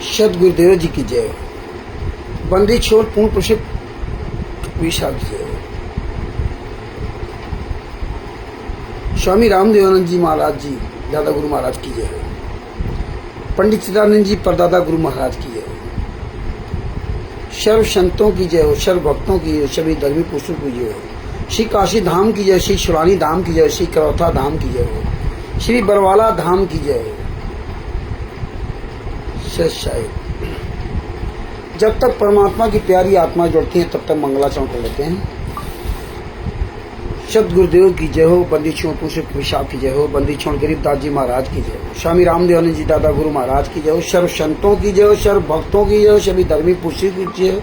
सत गुरुदेव जी की जय। बंदी छोड़ पूर्ण पुरुष विशाल की जय। स्वामी रामदेवानंद जी महाराज जी दादा गुरु महाराज की जय। पंडित चिदानंद जी परदादा गुरु महाराज की जय। सर्व संतों की जय हो, सर्व भक्तों की जय, सभी धर्मी पुरुषों की जय हो। श्री काशी धाम की जय, श्री शिवानी धाम की जय, श्री करौथा धाम की जय हो, श्री बरवाला धाम की जय हो। जब तक परमात्मा की प्यारी आत्मा जुड़ती है तब तक मंगलाचरण कर लेते हैं। सत गुरुदेव की जय हो, बंदी छोड़ पुरुष विशाल की जय हो, बंदी छोड़ गरीबदास जी महाराज की जय हो, स्वामी रामदेवानंद जी दादा गुरु महाराज की जय हो, सर्व संतों की जय हो, सर्व भक्तों की जय हो, सभी धर्मी पुरुषों की जय हो,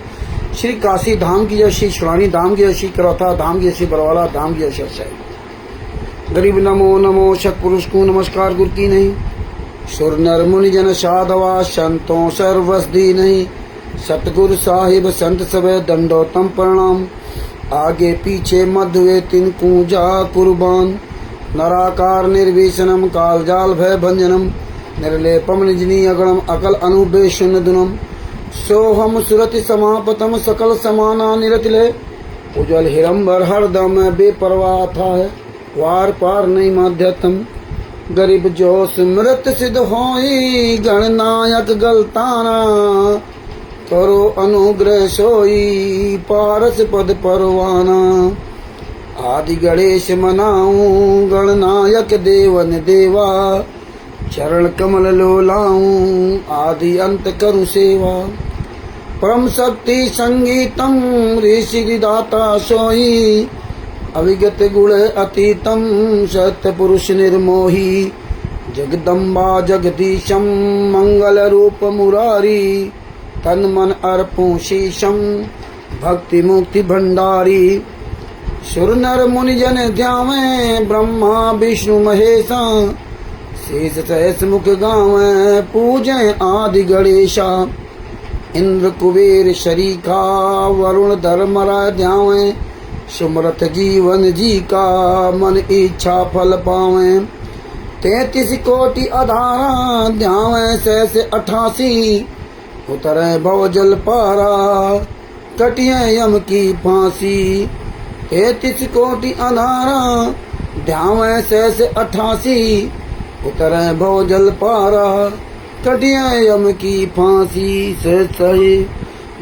श्री काशी धाम की जय, श्री शिवानी धाम की जय, श्री करौथा धाम की जय, श्री बरवाला धाम की जय। सत गरीब नमो नमो, सत पुरुष को नमस्कार गुरु की नहीं, सुर नर मुनि जन साधवा संतों सर्वसदी नहीं, सतगुरु साहिब संत सबे दंडोतम प्रणाम, आगे पीछे मध्य तिनको जा कुर्बान, नराकार निर्विशनम काल जाल भय भंजनम, निर्लेपम निजनी अगणम अकल अनुबेशन दुनम, सोहम सुरति समापतम सकल समाना निरतिले, उज्जवल हिरंबर हरदम बेपरवाह था है, वार पार नहीं माध्यतम, गरीब जो स्मृत सिद्ध होई गणनायक गलताना, करो अनुग्रह सोई पारस पद परवाना, आदि गणेश मनाऊं गणनायक देवन देवा, चरण कमल लोलाऊं आदि अंत करु सेवा, परम शक्ति संगीतम ऋषि दाता सोई, अविगत गुण अतीतम सत्य पुरुष निर्मोही, जगदम्बा जगदीशम मंगल रूप मुरारी, तन मन अर्पूं शीशम भक्ति मुक्ति भंडारी, सुर नर मुनि जन ध्यावें ब्रह्मा विष्णु महेशा, शेष सहस मुख गावें पूजें आदि गणेशा, इंद्र कुबेर शरीखा वरुण धर्मरा ध्यावें, सुमरत जीवन जी का मन इच्छा फल पावें, 33 कोटि आधारा ध्यावें सहस 88, उतरे भव जल पारा कटिए यम की फांसी, 33 कोटि आधारा ध्यावें सहस 88, उतरे भव जल पारा कटिए यम की फांसी। से सही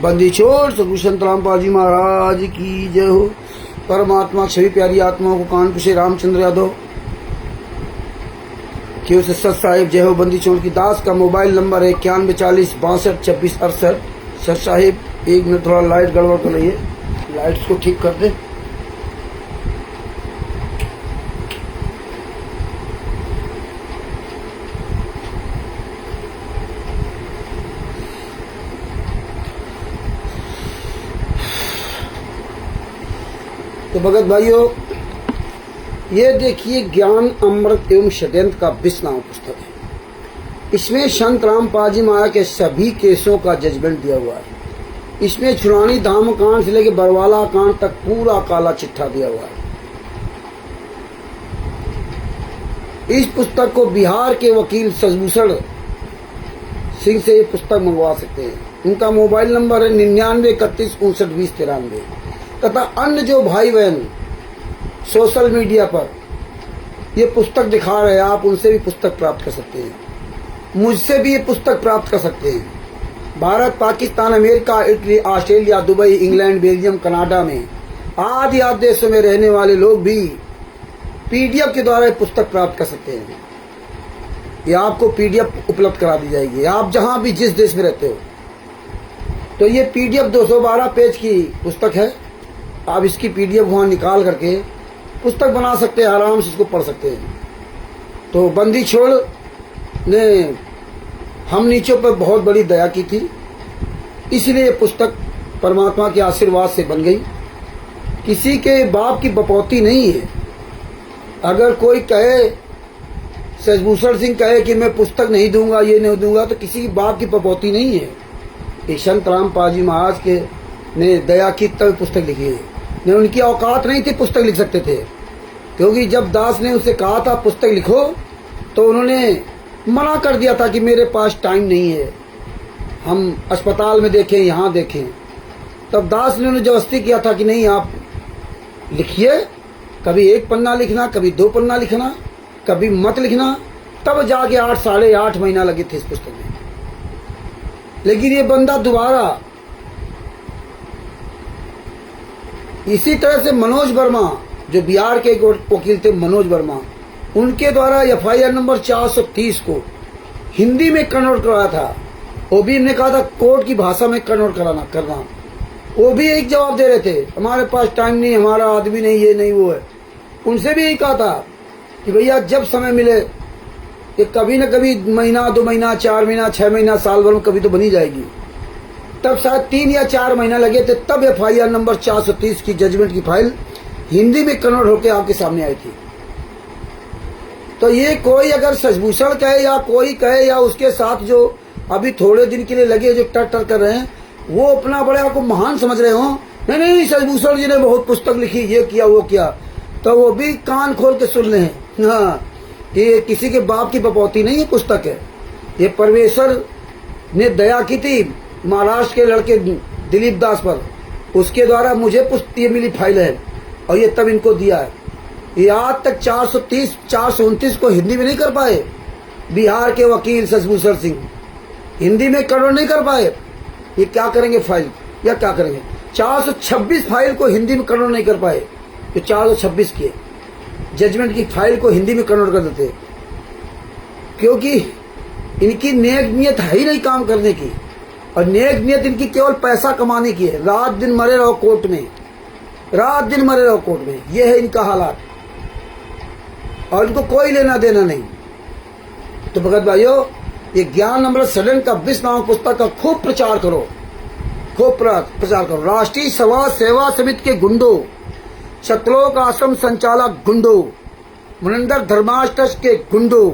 बंदी छोड़ सदगुरु संत रामपाल जी महाराज की जय हो। परमात्मा सभी प्यारी आत्माओं को कानपुर से रामचंद्र यादव केव से सत साहिब जय हो। बंदी छोड़ की दास का मोबाइल नंबर है 9140 62 26 68। सत साहिब 1 मिनट थोड़ा लाइट गड़बड़ कर रही है, लाइट्स को ठीक कर दे। तो भगत भाइयों, ये देखिए ज्ञान अमृत एवं षड्यंत्र का विष नाम पुस्तक है। इसमें संत रामपाल जी महाराज के सभी केसों का जजमेंट दिया हुआ है। इसमें छुरानी धाम कांड से लेकर बरवाला कांड तक पूरा काला चिट्ठा दिया हुआ है। इस पुस्तक को बिहार के वकील सजभूषण सिंह से ये पुस्तक मंगवा सकते हैं। उनका मोबाइल नंबर है 99 31 59 20 93। तथा अन्य जो भाई बहन सोशल मीडिया पर ये पुस्तक दिखा रहे हैं, आप उनसे भी पुस्तक प्राप्त कर सकते हैं, मुझसे भी ये पुस्तक प्राप्त कर सकते हैं। Bharat, Pakistan, America, Italy, Australia, Dubai, England, Belgium, Canada में आदि देशों में रहने वाले लोग भी पीडीएफ के द्वारा पुस्तक प्राप्त कर सकते हैं। ये आपको पीडीएफ उपलब्ध करा दी जाएगी, आप जहां भी जिस देश में रहते हो। तो ये पीडीएफ 212 पेज की पुस्तक है। आप इसकी पीडीएफ वहां निकाल करके पुस्तक बना सकते हैं, आराम से इसको पढ़ सकते हैं। तो बंदी छोड़ ने हम नीचों पर बहुत बड़ी दया की थी, इसलिए ये पुस्तक परमात्मा के आशीर्वाद से बन गई। किसी के बाप की बपौती नहीं है। अगर कोई कहे, सजभूषण सिंह कहे कि मैं पुस्तक नहीं दूंगा, ये नहीं दूंगा, तो किसी की बाप की बपौती नहीं है। ये संत रामपाल जी महाराज के ने दया की तब पुस्तक लिखी है। ने उनकी औकात नहीं थी पुस्तक लिख सकते थे, क्योंकि जब दास ने उनसे कहा था पुस्तक लिखो तो उन्होंने मना कर दिया था कि मेरे पास टाइम नहीं है। हम अस्पताल में देखें, यहाँ देखें। तब दास ने उन्हें जबरदस्ती किया था कि नहीं आप लिखिए, कभी 1 पन्ना लिखना, कभी 2 पन्ना लिखना, कभी मत लिखना। तब जाके 8 महीना लगे थे इस पुस्तक में। लेकिन ये बंदा दोबारा इसी तरह से मनोज वर्मा, जो बिहार के एक वकील थे मनोज वर्मा, उनके द्वारा FIR नंबर 430 को हिंदी में कन्वर्ट कराया था। वो भी हमने कहा था कोर्ट की भाषा में कन्वर्ट करना। वो भी एक जवाब दे रहे थे, हमारे पास टाइम नहीं, हमारा आदमी नहीं, ये नहीं वो है। उनसे भी यही कहा था कि भैया जब समय मिले, ये कभी न कभी महीना, 2 महीना, 4 महीना, 6 महीना, साल भर में कभी तो बनी जाएगी। तब शायद 3 या 4 महीना लगे थे, तब FIR नंबर 430 की जजमेंट की फाइल हिंदी में कन्वर्ट होकर आपके सामने आई थी। तो ये कोई अगर शशिभूषण कहे या कोई कहे या उसके साथ जो अभी थोड़े दिन के लिए लगे जो टर कर रहे हैं, वो अपना बड़े आपको महान समझ रहे हो। नहीं, शशिभूषण जी ने बहुत पुस्तक लिखी, ये किया वो किया, तो वो भी कान खोल के सुन रहे हैं। हाँ, ये किसी के बाप की बपौती नहीं है, पुस्तक है। ये परमेश्वर ने दया की थी महाराष्ट्र के लड़के दिलीप दास पर, उसके द्वारा मुझे पुस्तक ये मिली फाइल है, और ये तब इनको दिया है। ये आज तक 430, 429 को हिंदी में नहीं कर पाए। बिहार के वकील शशिभूषण सिंह हिंदी में कन्वर्ट नहीं कर पाए। ये क्या करेंगे फाइल, या क्या करेंगे? 426 फाइल को हिंदी में कन्वर्ट नहीं कर पाए, तो 426 की जजमेंट की फाइल को हिंदी में कन्वर्ट कर देते, क्योंकि इनकी नेक नियत है ही नहीं काम करने की, और नेक नियत इनकी केवल पैसा कमाने की है। रात दिन मरे रहो कोर्ट में, रात दिन मरे रहो कोर्ट में, ये है इनका हालात, और इनको कोई लेना देना नहीं। तो भगत भाइयों, ये ज्ञान अमृत सदन का 20 नामक पुस्तक का खूब प्रचार करो, खूब प्रचार करो। राष्ट्रीय समाज सेवा समिति के गुंडों, शतलोक आश्रम संचालक गुंडों, मनिंदर धर्माश ट्रस्ट के गुंडों,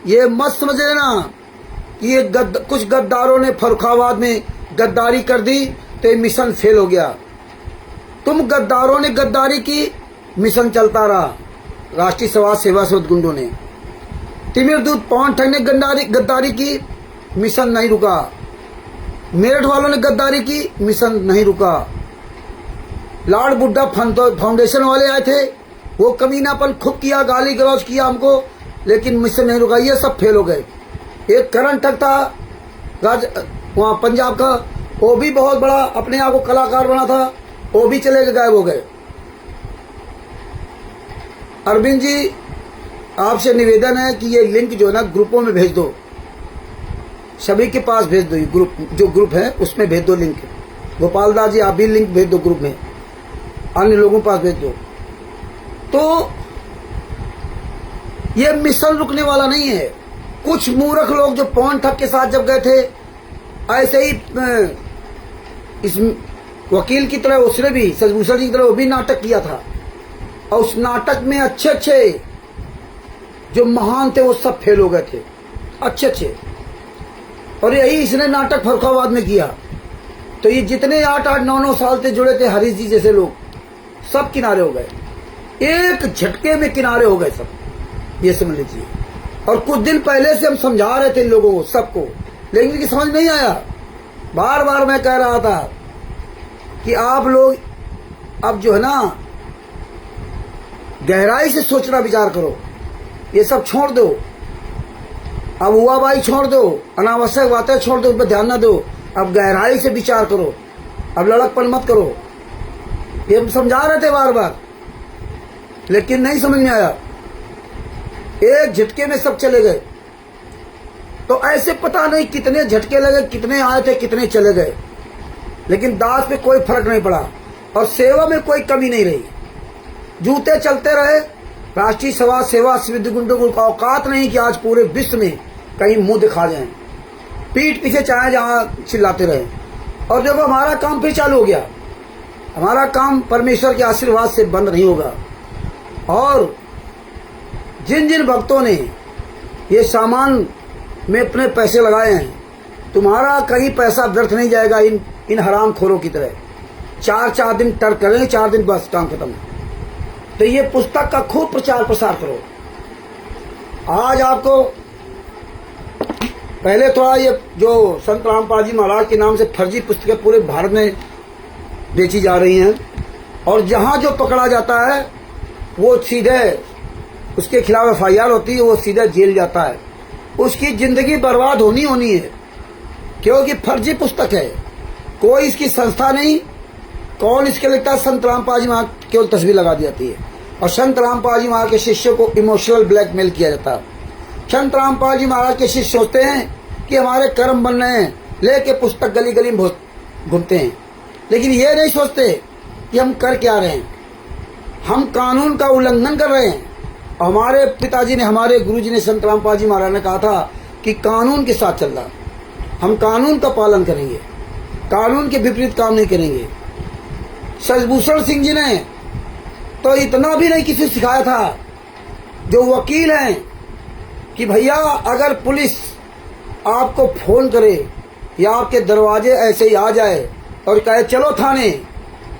ये मत समझ लेना कि ये कुछ गद्दारों ने फर्रुखाबाद में गद्दारी कर दी तो ये मिशन फेल हो गया। तुम गद्दारों ने गद्दारी की, मिशन चलता रहा। राष्ट्रीय समाज सेवा समिति गुंडों ने, तिमिर दूत पवन ठग ने गद्दारी की, मिशन नहीं रुका। मेरठ वालों ने गद्दारी की, मिशन नहीं रुका। लॉर्ड बुड्ढा फाउंडेशन वाले आए थे, वो कमीनापन खूब किया, गाली गलौज किया हमको, लेकिन मिशन नहीं रुका। ये सब फेल हो गए। एक करण ठग था वहाँ पंजाब का, वो भी बहुत बड़ा अपने आप को कलाकार बना था, वो भी चले गए, गायब हो गए। अरविंद जी, आपसे निवेदन है कि ये लिंक जो है ना ग्रुपों में भेज दो, सभी के पास भेज दो। ये ग्रुप जो ग्रुप है उसमें भेज दो लिंक। गोपाल दास जी, आप भी लिंक भेज दो ग्रुप में, अन्य लोगों के पास भेज दो। तो ये मिशन रुकने वाला नहीं है। कुछ मूर्ख लोग जो पवन ठग के साथ जब गए थे, ऐसे ही इस वकील की तरह उसने भी, शशिभूषण जी की तरह वो भी नाटक किया था, और उस नाटक में अच्छे अच्छे जो महान थे वो सब फेल हो गए थे, अच्छे अच्छे। और यही इसने नाटक फर्रुखाबाद में किया। तो ये जितने 8-8, 9-9 साल से जुड़े थे, हरीश जी जैसे लोग, सब किनारे हो गए, एक झटके में किनारे हो गए सब, ये समझ लीजिए। और कुछ दिन पहले से हम समझा रहे थे इन लोगों को, सबको, लेकिन इनकी समझ नहीं आया। बार बार मैं कह रहा था कि आप लोग अब जो है ना गहराई से सोचना विचार करो, ये सब छोड़ दो। अब हुआ भाई छोड़ दो, अनावश्यक बातें छोड़ दो, उस पर ध्यान ना दो। अब गहराई से विचार करो, अब लड़कपन मत करो। ये हम समझा रहे थे बार बार, लेकिन नहीं समझ में आया, एक झटके में सब चले गए। तो ऐसे पता नहीं कितने झटके लगे, कितने आए थे, कितने चले गए, लेकिन दास पे कोई फर्क नहीं पड़ा, और सेवा में कोई कमी नहीं रही। जूते चलते रहे। राष्ट्रीय समाज सेवा समिति गुंडों को औकात नहीं कि आज पूरे विश्व में कहीं मुंह दिखा जाएं, पीठ पीछे चाहे जहां चिल्लाते रहे। और जब हमारा काम फिर चालू हो गया, हमारा काम परमेश्वर के आशीर्वाद से बंद नहीं होगा। और जिन जिन भक्तों ने ये सामान में अपने पैसे लगाए हैं, तुम्हारा कहीं पैसा व्यर्थ नहीं जाएगा इन हराम खोरों की तरह। 4 दिन टर करेंगे, 4 दिन बस काम खत्म। तो ये पुस्तक का खूब प्रचार प्रसार करो। आज आपको पहले थोड़ा ये जो संत रामपाल जी महाराज के नाम से फर्जी पुस्तकें पूरे भारत में बेची जा रही हैं, और जहां जो पकड़ा जाता है वो सीधे उसके खिलाफ FIR होती है, वो सीधे जेल जाता है। उसकी जिंदगी बर्बाद होनी है, क्योंकि फर्जी पुस्तक है, कोई इसकी संस्था नहीं। कौन इसके लिखता है? संत रामपाल जी महाराज केवल तस्वीर लगा दी जाती है, और संत रामपाल जी महाराज के शिष्यों को इमोशनल ब्लैकमेल किया जाता है। संत रामपाल जी महाराज के शिष्य सोचते हैं कि हमारे कर्म बन रहे हैं, लेके पुस्तक गली गली में घूमते हैं, लेकिन ये नहीं सोचते कि हम कर क्या रहे हैं। हम कानून का उल्लंघन कर रहे हैं। हमारे पिताजी ने, हमारे गुरुजी ने, संत रामपाल जी महाराज ने कहा था कि कानून के साथ चल रहा, हम कानून का पालन करेंगे, कानून के विपरीत काम नहीं करेंगे। सजभूषण सिंह जी ने तो इतना भी नहीं किसी को सिखाया था, जो वकील हैं, कि भैया अगर पुलिस आपको फोन करे या आपके दरवाजे ऐसे ही आ जाए और कहे चलो थाने,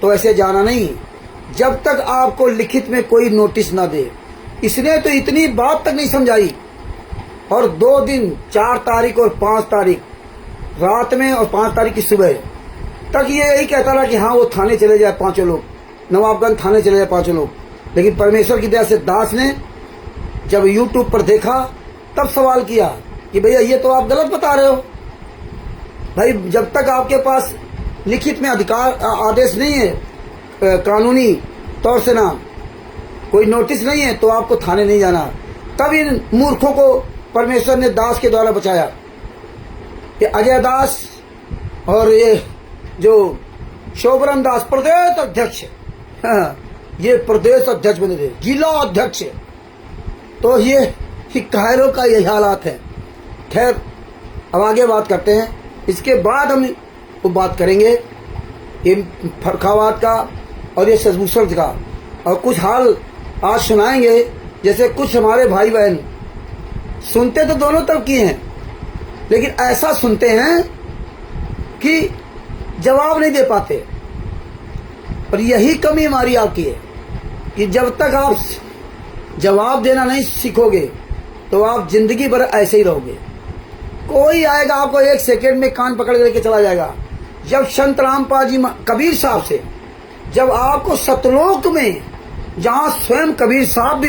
तो ऐसे जाना नहीं जब तक आपको लिखित में कोई नोटिस ना दे। इसने तो इतनी बात तक नहीं समझाई, और 2 दिन 4 तारीख और 5 तारीख रात में और 5 तारीख की सुबह तक ये यही कहता रहा कि हाँ वो थाने चले जाए 5 लोग, नवाबगंज थाने चले जाए 5 लोग। लेकिन परमेश्वर की दया से दास ने जब YouTube पर देखा तब सवाल किया कि भैया ये तो आप गलत बता रहे हो। भाई जब तक आपके पास लिखित में अधिकार आदेश नहीं है, कानूनी तौर से ना कोई नोटिस नहीं है, तो आपको थाने नहीं जाना। तब इन मूर्खों को परमेश्वर ने दास के द्वारा बचाया। ये अजय दास और ये जो शोभरम दास प्रदेश अध्यक्ष, हाँ, ये प्रदेश अध्यक्ष बने थे, जिला अध्यक्ष। तो ये कायरों का यही हालात है। खैर अब आगे बात करते हैं, इसके बाद हम वो बात करेंगे ये फर्रुखाबाद का और ये सजभूषण का, और कुछ हाल आज सुनाएंगे। जैसे कुछ हमारे भाई बहन सुनते तो दोनों तरफ की हैं, लेकिन ऐसा सुनते हैं कि जवाब नहीं दे पाते। और यही कमी हमारी आपकी है कि जब तक आप जवाब देना नहीं सीखोगे तो आप जिंदगी भर ऐसे ही रहोगे। कोई आएगा आपको 1 सेकेंड में कान पकड़ के लेके चला जाएगा। जब संत रामपाल जी कबीर साहब से, जब आपको सतलोक में जहां स्वयं कबीर साहब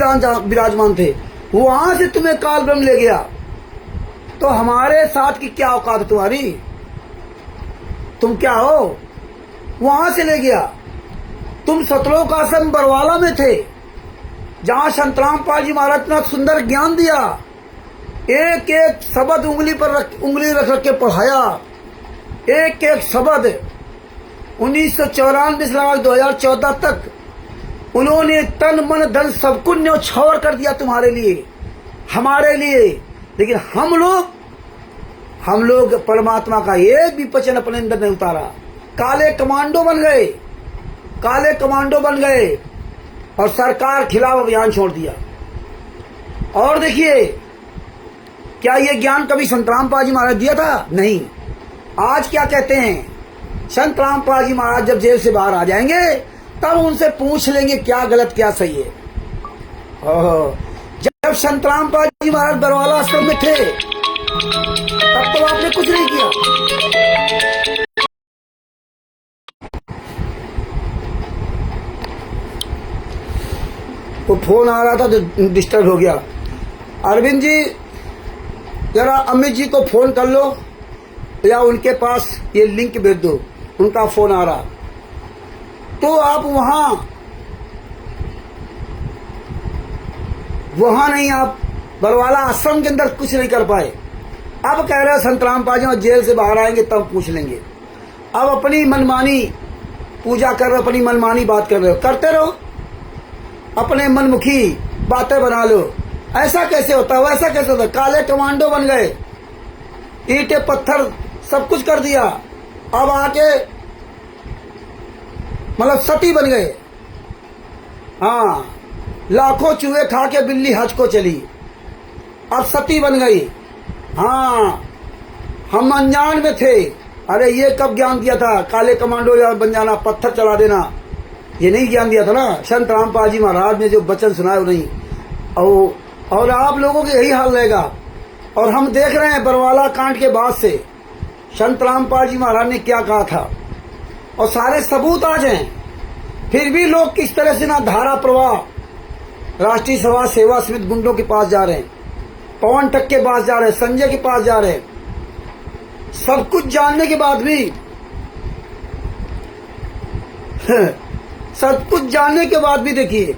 विराजमान थे, वहां से तुम्हें काल ब्रह्म ले गया, तो हमारे साथ की क्या औकात है तुम्हारी? तुम क्या हो? वहां से ले गया। तुम सतलोक आश्रम बरवाला में थे, जहां संत रामपाल जी महाराज ने सुंदर ज्ञान दिया, एक एक शब्द उंगली रख रख के पढ़ाया, एक एक शब्द। 1994 से लगा 2014 तक उन्होंने तन मन धन सब कुछ न्यौछावर कर दिया तुम्हारे लिए, हमारे लिए। लेकिन हम लोग परमात्मा का एक भी वचन अपने अंदर नहीं उतारा। काले कमांडो बन गए, काले कमांडो बन गए, और सरकार खिलाफ अभियान छोड़ दिया। और देखिए, क्या ये ज्ञान कभी संत रामपाल जी महाराज दिया था? नहीं। आज क्या कहते हैं, संत रामपाल जी महाराज जब जेल से बाहर आ जाएंगे तब उनसे पूछ लेंगे क्या गलत क्या सही है। जब संत रामपाल जी महाराज बरवाला आश्रम में थे तब तो आपने कुछ नहीं किया। तो फोन आ रहा था तो डिस्टर्ब हो गया। अरविंद जी जरा अमित जी को फोन कर लो या उनके पास ये लिंक भेज दो, उनका फोन आ रहा। तो आप वहां नहीं, आप बरवाला आश्रम के अंदर कुछ नहीं कर पाए। अब कह रहे हैं संत रामपाल जी जेल से बाहर आएंगे तब पूछ लेंगे। अब अपनी मनमानी पूजा कर रहे हो, अपनी मनमानी बात कर रहे हो, करते रहो, अपने मनमुखी बातें बना लो। ऐसा कैसे होता है, वैसा कैसे होता है? काले कमांडो बन गए, ईंटे पत्थर सब कुछ कर दिया, अब आके मतलब सती बन गए। हाँ, लाखों चूहे खा के बिल्ली हज को चली, अब सती बन गई। हाँ, हम अनजान में थे। अरे ये कब ज्ञान दिया था? काले कमांडो बन जाना, पत्थर चला देना, ये नहीं ज्ञान दिया था ना। संत रामपाल जी महाराज ने जो वचन सुनाए वो नहीं। और आप लोगों के यही हाल रहेगा। और हम देख रहे हैं बरवाला कांड के बाद से संत रामपाल जी महाराज ने क्या कहा था, और सारे सबूत आज हैं। फिर भी लोग किस तरह से ना धारा प्रवाह राष्ट्रीय सभा सेवा समिति गुंडों के पास जा रहे हैं, पवन टक के पास जा रहे हैं, संजय के पास जा रहे हैं। सब कुछ जानने के बाद भी सब कुछ जानने के बाद भी देखिए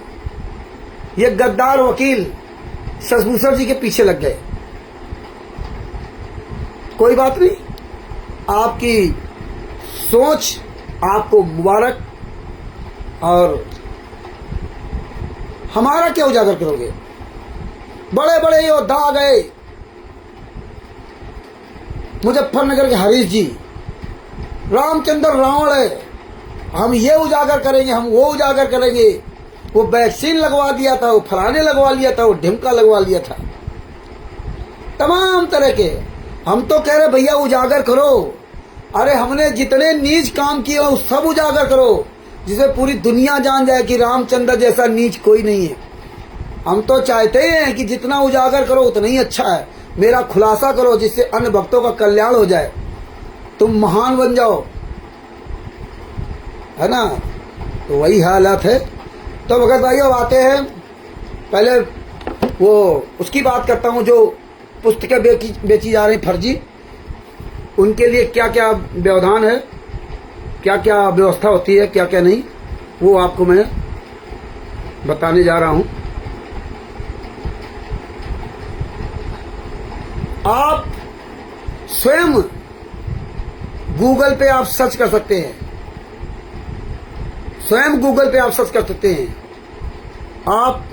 ये गद्दार वकील शशभूषण जी के पीछे लग गए। कोई बात नहीं, आपकी सोच आपको मुबारक, और हमारा क्या उजागर करोगे। बड़े बड़े योद्धा आ गए, मुजफ्फरनगर के हरीश जी, रामचंद्र रावण है, हम ये उजागर करेंगे, हम वो उजागर करेंगे, वो वैक्सीन लगवा दिया था, वो फलाने लगवा लिया था, वो ढिमका लगवा लिया था, तमाम तरह के। हम तो कह रहे भैया उजागर करो। अरे हमने जितने नीच काम किए वो सब उजागर करो, जिसे पूरी दुनिया जान जाए कि रामचंद्र जैसा नीच कोई नहीं है। हम तो चाहते हैं कि जितना उजागर करो उतना ही अच्छा है। मेरा खुलासा करो जिससे अन्य भक्तों का कल्याण हो जाए, तुम महान बन जाओ, है ना। तो वही हालत है। तो भगत भाइयों आते हैं, पहले वो उसकी बात करता हूँ जो पुस्तकें बेची जा रही फर्जी, उनके लिए क्या क्या व्यवधान है, क्या क्या व्यवस्था होती है, क्या क्या नहीं, वो आपको मैं बताने जा रहा हूं। आप स्वयं गूगल पे आप सर्च कर सकते हैं, स्वयं गूगल पे आप सर्च कर सकते हैं आप।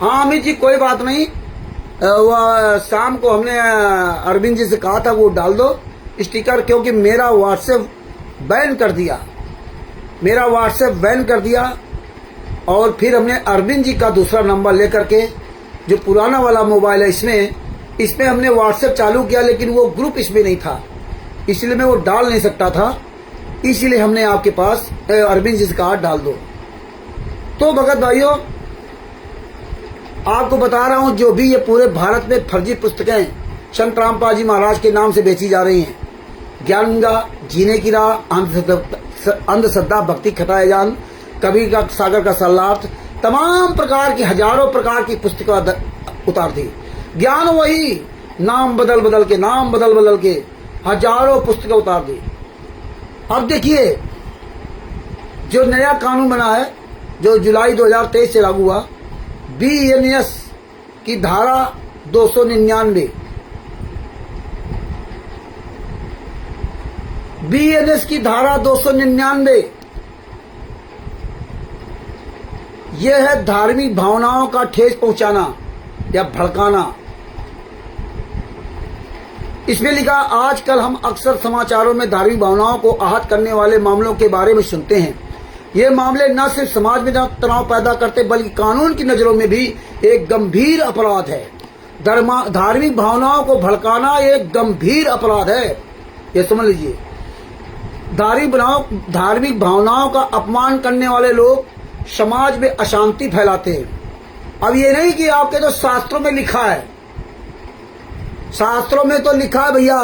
हाँ अमित जी कोई बात नहीं, वो शाम को हमने अरविंद जी से कहा था वो डाल दो स्टिकर, क्योंकि मेरा व्हाट्सएप बैन कर दिया, मेरा व्हाट्सएप बैन कर दिया। और फिर हमने अरविंद जी का दूसरा नंबर लेकर के, जो पुराना वाला मोबाइल है, इसमें हमने व्हाट्सएप चालू किया, लेकिन वो ग्रुप इसमें नहीं था, इसलिए मैं वो डाल नहीं सकता था। इसीलिए हमने आपके पास अरविंद जी से कहा डाल दो। तो भगत भाइयों आपको बता रहा हूं, जो भी ये पूरे भारत में फर्जी पुस्तकें संत रामपाल जी महाराज के नाम से बेची जा रही हैं, ज्ञान गंगा, जीने की राह, अंधश्रद्धा, भक्ति खटाए जान, कबीर का सागर का सल्लार्थ, तमाम प्रकार की हजारों प्रकार की पुस्तकें उतार दी। ज्ञान वही, नाम बदल बदल के हजारों पुस्तकें उतार दी। अब देखिए जो नया कानून बना है, जो जुलाई 2023 से लागू हुआ, BNS की धारा 299, BNS की धारा 299 यह है धार्मिक भावनाओं का ठेस पहुंचाना या भड़काना। इसमें लिखा, आजकल हम अक्सर समाचारों में धार्मिक भावनाओं को आहत करने वाले मामलों के बारे में सुनते हैं। ये मामले न सिर्फ समाज में तनाव पैदा करते बल्कि कानून की नजरों में भी एक गंभीर अपराध है। धार्मिक भावनाओं को भड़काना एक गंभीर अपराध है, ये समझ लीजिए। धार्मिक भावनाओं का अपमान करने वाले लोग समाज में अशांति फैलाते हैं। अब ये नहीं कि आपके जो शास्त्रों में लिखा है, शास्त्रों में तो लिखा है भैया,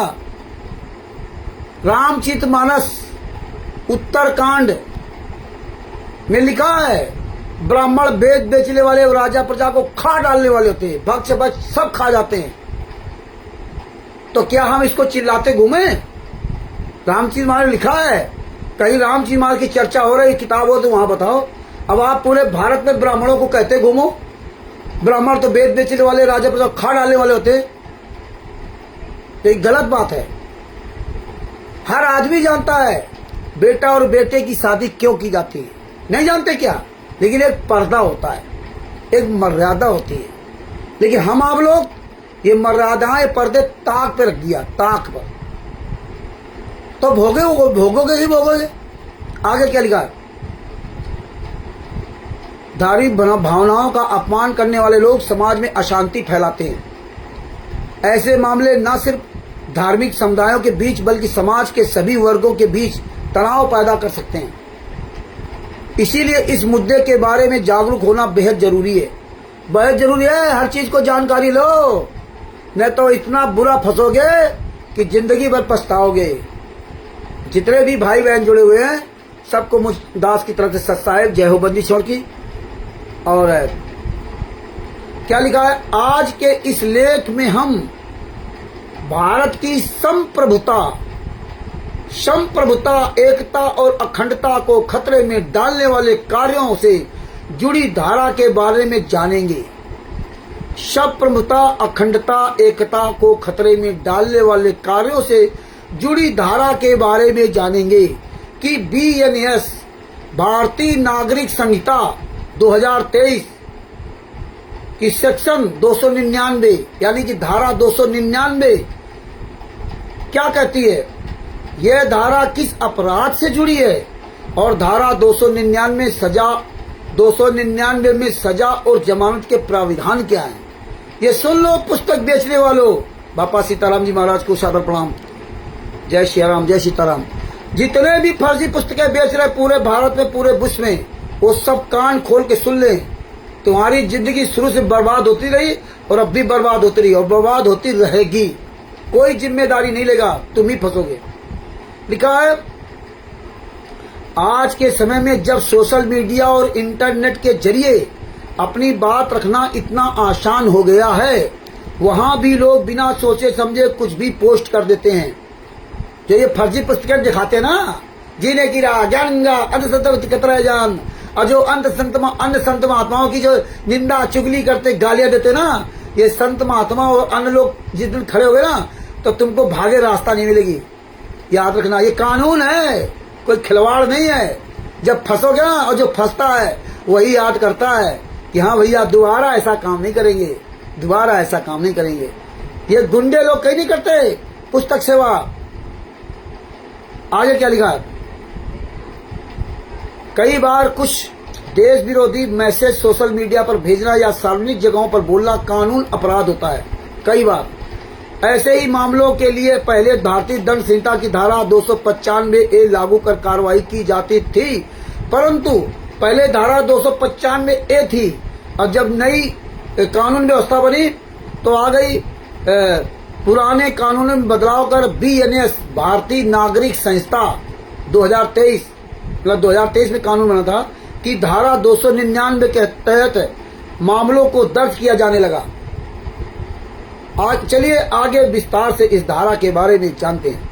रामचरितमानस उत्तरकांड में लिखा है, ब्राह्मण वेद बेचने वाले और राजा प्रजा को खा डालने वाले होते हैं, भक्त से भक्त सब खा जाते हैं। तो क्या हम इसको चिल्लाते घूमे? रामचरितमानस लिखा है, कहीं रामचरितमानस की चर्चा हो रही किताब हो तो वहां बताओ। अब आप पूरे भारत में ब्राह्मणों को कहते घूमो, ब्राह्मण तो वेद बेचने वाले, राजा प्रजा खा डालने वाले होते, तो एक गलत बात है। हर आदमी जानता है बेटा और बेटे की शादी क्यों की जाती है, नहीं जानते क्या? लेकिन एक पर्दा होता है, एक मर्यादा होती है। लेकिन हम आप लोग ये मर्यादाएं, पर्दे ताक पे रख दिया, ताक पर। तो भोगोगे ही भोगोगे। आगे क्या लिखा है? धार्मिक भावनाओं का अपमान करने वाले लोग समाज में अशांति फैलाते हैं। ऐसे मामले न सिर्फ धार्मिक समुदायों के बीच बल्कि समाज के सभी वर्गों के बीच तनाव पैदा कर सकते हैं। इसीलिए इस मुद्दे के बारे में जागरूक होना बेहद जरूरी है। बेहद जरूरी है, हर चीज को जानकारी लो। नहीं तो इतना बुरा फंसोगे कि जिंदगी भर पछताओगे। जितने भी भाई बहन जुड़े हुए हैं सबको मुझ दास की तरफ से सत साहेब जय हो बंदी छोड़ की। और क्या लिखा है आज के इस लेख में हम भारत की संप्रभुता, एकता और अखंडता को खतरे में डालने वाले कार्यों से जुड़ी धारा के बारे में जानेंगे। संप्रभुता, अखंडता, एकता को खतरे में डालने वाले कार्यों से जुड़ी धारा के बारे में जानेंगे कि BNS भारतीय नागरिक संहिता 2023 की सेक्शन 299 यानी कि धारा 299 क्या कहती है, यह धारा किस अपराध से जुड़ी है और धारा 299 में सजा और जमानत के प्राविधान क्या है। ये सुन लो पुस्तक बेचने वालों। बापा सीताराम जी महाराज को सादर प्रणाम। जय श्री राम, जय सीताराम। जितने भी फर्जी पुस्तकें बेच रहे पूरे भारत में, पूरे विश्व में, वो सब कान खोल के सुन लें। तुम्हारी जिंदगी शुरू से बर्बाद होती रही और अब भी बर्बाद होती रही और बर्बाद होती रहेगी। कोई जिम्मेदारी नहीं लेगा, तुम ही फंसोगे। लिखा है आज के समय में जब सोशल मीडिया और इंटरनेट के जरिए अपनी बात रखना इतना आसान हो गया है, वहां भी लोग बिना सोचे समझे कुछ भी पोस्ट कर देते हैं। जो ये फर्जी पुस्तकें दिखाते ना, जीने की राह, ज्ञानगंगा, अंधश्रद्धा कतरा जान, और जो अन्य संत महात्माओं की जो निंदा चुगली करते, गालियां देते ना, ये संत महात्मा और अन्य लोग जिस दिन खड़े हो गए ना तो तुमको भागे रास्ता नहीं मिलेगी। याद रखना, ये कानून है, कोई खिलवाड़ नहीं है। जब फंसोगे ना, और जो फंसता है वही याद करता है कि हाँ भैया दोबारा ऐसा काम नहीं करेंगे, दोबारा ऐसा काम नहीं करेंगे। ये गुंडे लोग कहीं नहीं करते पुस्तक सेवा। आगे क्या लिखा है, कई बार कुछ देश विरोधी मैसेज सोशल मीडिया पर भेजना या सार्वजनिक जगहों पर बोलना कानून अपराध होता है। कई बार ऐसे ही मामलों के लिए पहले भारतीय दंड संहिता की धारा 295A लागू कर कार्रवाई की जाती थी, परंतु पहले धारा 295A थी और जब नई कानून व्यवस्था बनी तो आ गई पुराने कानून में बदलाव कर BNS भारतीय नागरिक संहिता 2023 मतलब 2023 में कानून बना था कि धारा 299 के तहत मामलों को दर्ज किया जाने लगा। आज चलिए आगे विस्तार से इस धारा के बारे में जानते हैं।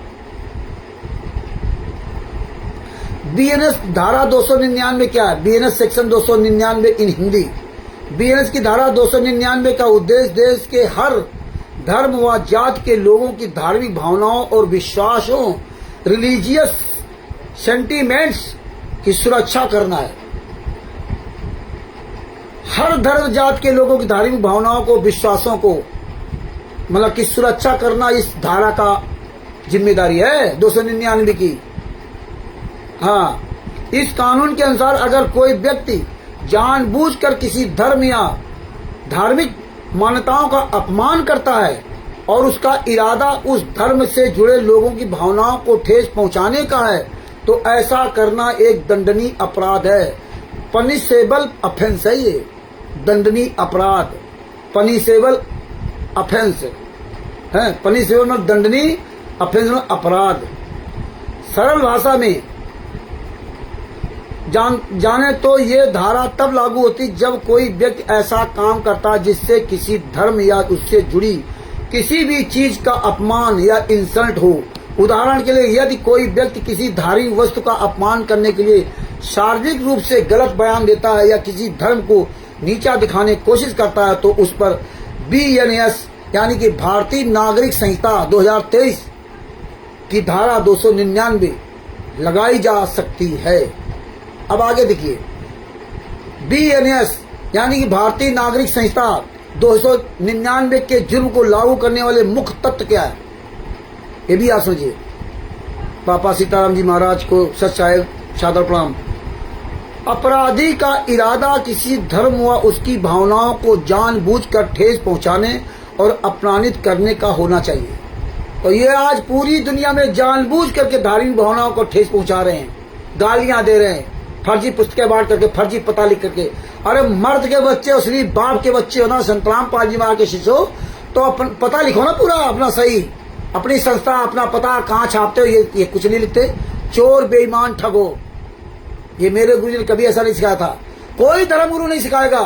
BNS धारा 299 क्या है? BNS सेक्शन 299 इन हिंदी। BNS की धारा 299 का उद्देश्य देश के हर धर्म व जात के लोगों की धार्मिक भावनाओं और विश्वासों, रिलीजियस सेंटीमेंट्स की सुरक्षा करना है। हर धर्म जात के लोगों की धार्मिक भावनाओं को, विश्वासों को मतलब की सुरक्षा करना इस धारा का जिम्मेदारी है 299 की। हाँ, इस कानून के अनुसार अगर कोई व्यक्ति जानबूझकर किसी धर्म या धार्मिक मान्यताओं का अपमान करता है और उसका इरादा उस धर्म से जुड़े लोगों की भावनाओं को ठेस पहुंचाने का है तो ऐसा करना एक दंडनीय अपराध है। पनिशेबल ऑफेंस है, ये दंडनीय अपराध, पनिशेबल ऑफेंस है। पनिशेबल में दंडनीय, ऑफेंस में अपराध। सरल भाषा में जाने तो ये धारा तब लागू होती जब कोई व्यक्ति ऐसा काम करता जिससे किसी धर्म या उससे जुड़ी किसी भी चीज का अपमान या इंसल्ट हो। उदाहरण के लिए यदि कोई व्यक्ति किसी धार्मिक वस्तु का अपमान करने के लिए सार्वजनिक रूप से गलत बयान देता है या किसी धर्म को नीचा दिखाने की कोशिश करता है तो उस पर BNS यानी कि भारतीय नागरिक संहिता 2023 की धारा 299 लगाई जा सकती है। अब आगे देखिए, BNS यानी कि भारतीय नागरिक संहिता 299 के जुर्म को लागू करने वाले मुख्य तत्व क्या है, ये भी आप समझिए। पापा सीताराम जी महाराज को सत साहेब सादर प्रणाम। अपराधी का इरादा किसी धर्म व उसकी भावनाओं को जानबूझकर ठेस पहुंचाने और अपमानित करने का होना चाहिए। तो ये आज पूरी दुनिया में जानबूझ करके धार्मिक भावनाओं को ठेस पहुंचा रहे हैं, गालियां दे रहे हैं, फर्जी पुस्तकें बांट करके, फर्जी पता लिख करके। अरे मर्द के बच्चे और सिर्फ बाप के बच्चे हो ना, संतराम पाल जी महाराज के शिष्य हो, तो पता लिखो ना पूरा अपना सही, अपनी संस्था, अपना पता, कहाँ छापते हो, ये कुछ नहीं लिखते। चोर, बेईमान, ठगो, ये मेरे गुरु जी ने कभी ऐसा नहीं सिखाया था। कोई धर्म गुरु नहीं सिखाएगा,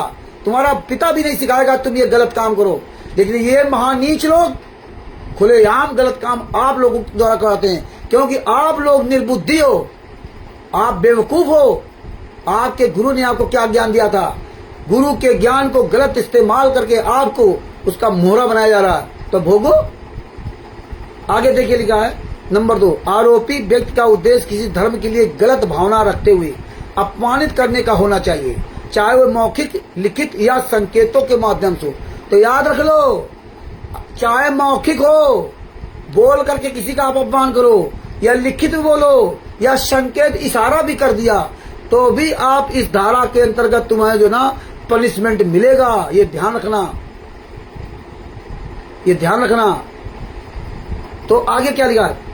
तुम्हारा पिता भी नहीं सिखाएगा तुम ये गलत काम करो। लेकिन ये महान नीच लोग खुलेआम गलत काम आप लोगों द्वारा कराते हैं, क्योंकि आप लोग निर्बुद्धि हो, आप बेवकूफ हो। आपके गुरु ने आपको क्या ज्ञान दिया था? गुरु के ज्ञान को गलत इस्तेमाल करके आपको उसका मोहरा बनाया जा रहा है, तो भोगो। आगे देखिए लिखा है नंबर 2, आरोपी व्यक्ति का उद्देश्य किसी धर्म के लिए गलत भावना रखते हुए अपमानित करने का होना चाहिए, चाहे वो मौखिक, लिखित या संकेतों के माध्यम से हो। तो याद रख लो, चाहे मौखिक हो, बोल करके किसी का आप अपमान करो, या लिखित बोलो, या संकेत इशारा भी कर दिया, तो भी आप इस धारा के अंतर्गत तुम्हें जो ना पनिशमेंट मिलेगा। ये ध्यान रखना, ये ध्यान रखना। तो आगे क्या लिखा है?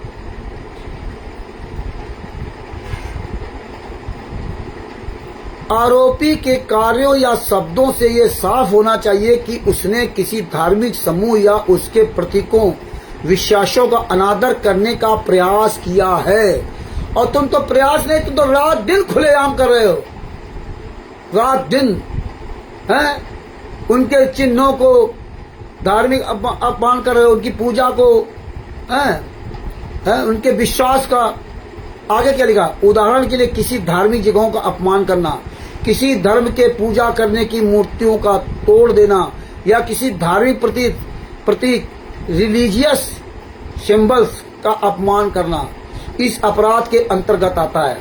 आरोपी के कार्यों या शब्दों से ये साफ होना चाहिए कि उसने किसी धार्मिक समूह या उसके प्रतीकों, विश्वासों का अनादर करने का प्रयास किया है। और तुम तो प्रयास नहीं, तुम तो रात दिन खुलेआम कर रहे हो, रात दिन हैं, उनके चिन्हों को धार्मिक अपमान कर रहे हो, उनकी पूजा को, हैं, उनके विश्वास का। आगे क्या लिखा? उदाहरण के लिए किसी धार्मिक जगहों का अपमान करना, किसी धर्म के पूजा करने की मूर्तियों का तोड़ देना, या किसी धार्मिक प्रतीक रिलीजियस सिंबल्स का अपमान करना इस अपराध के अंतर्गत आता है।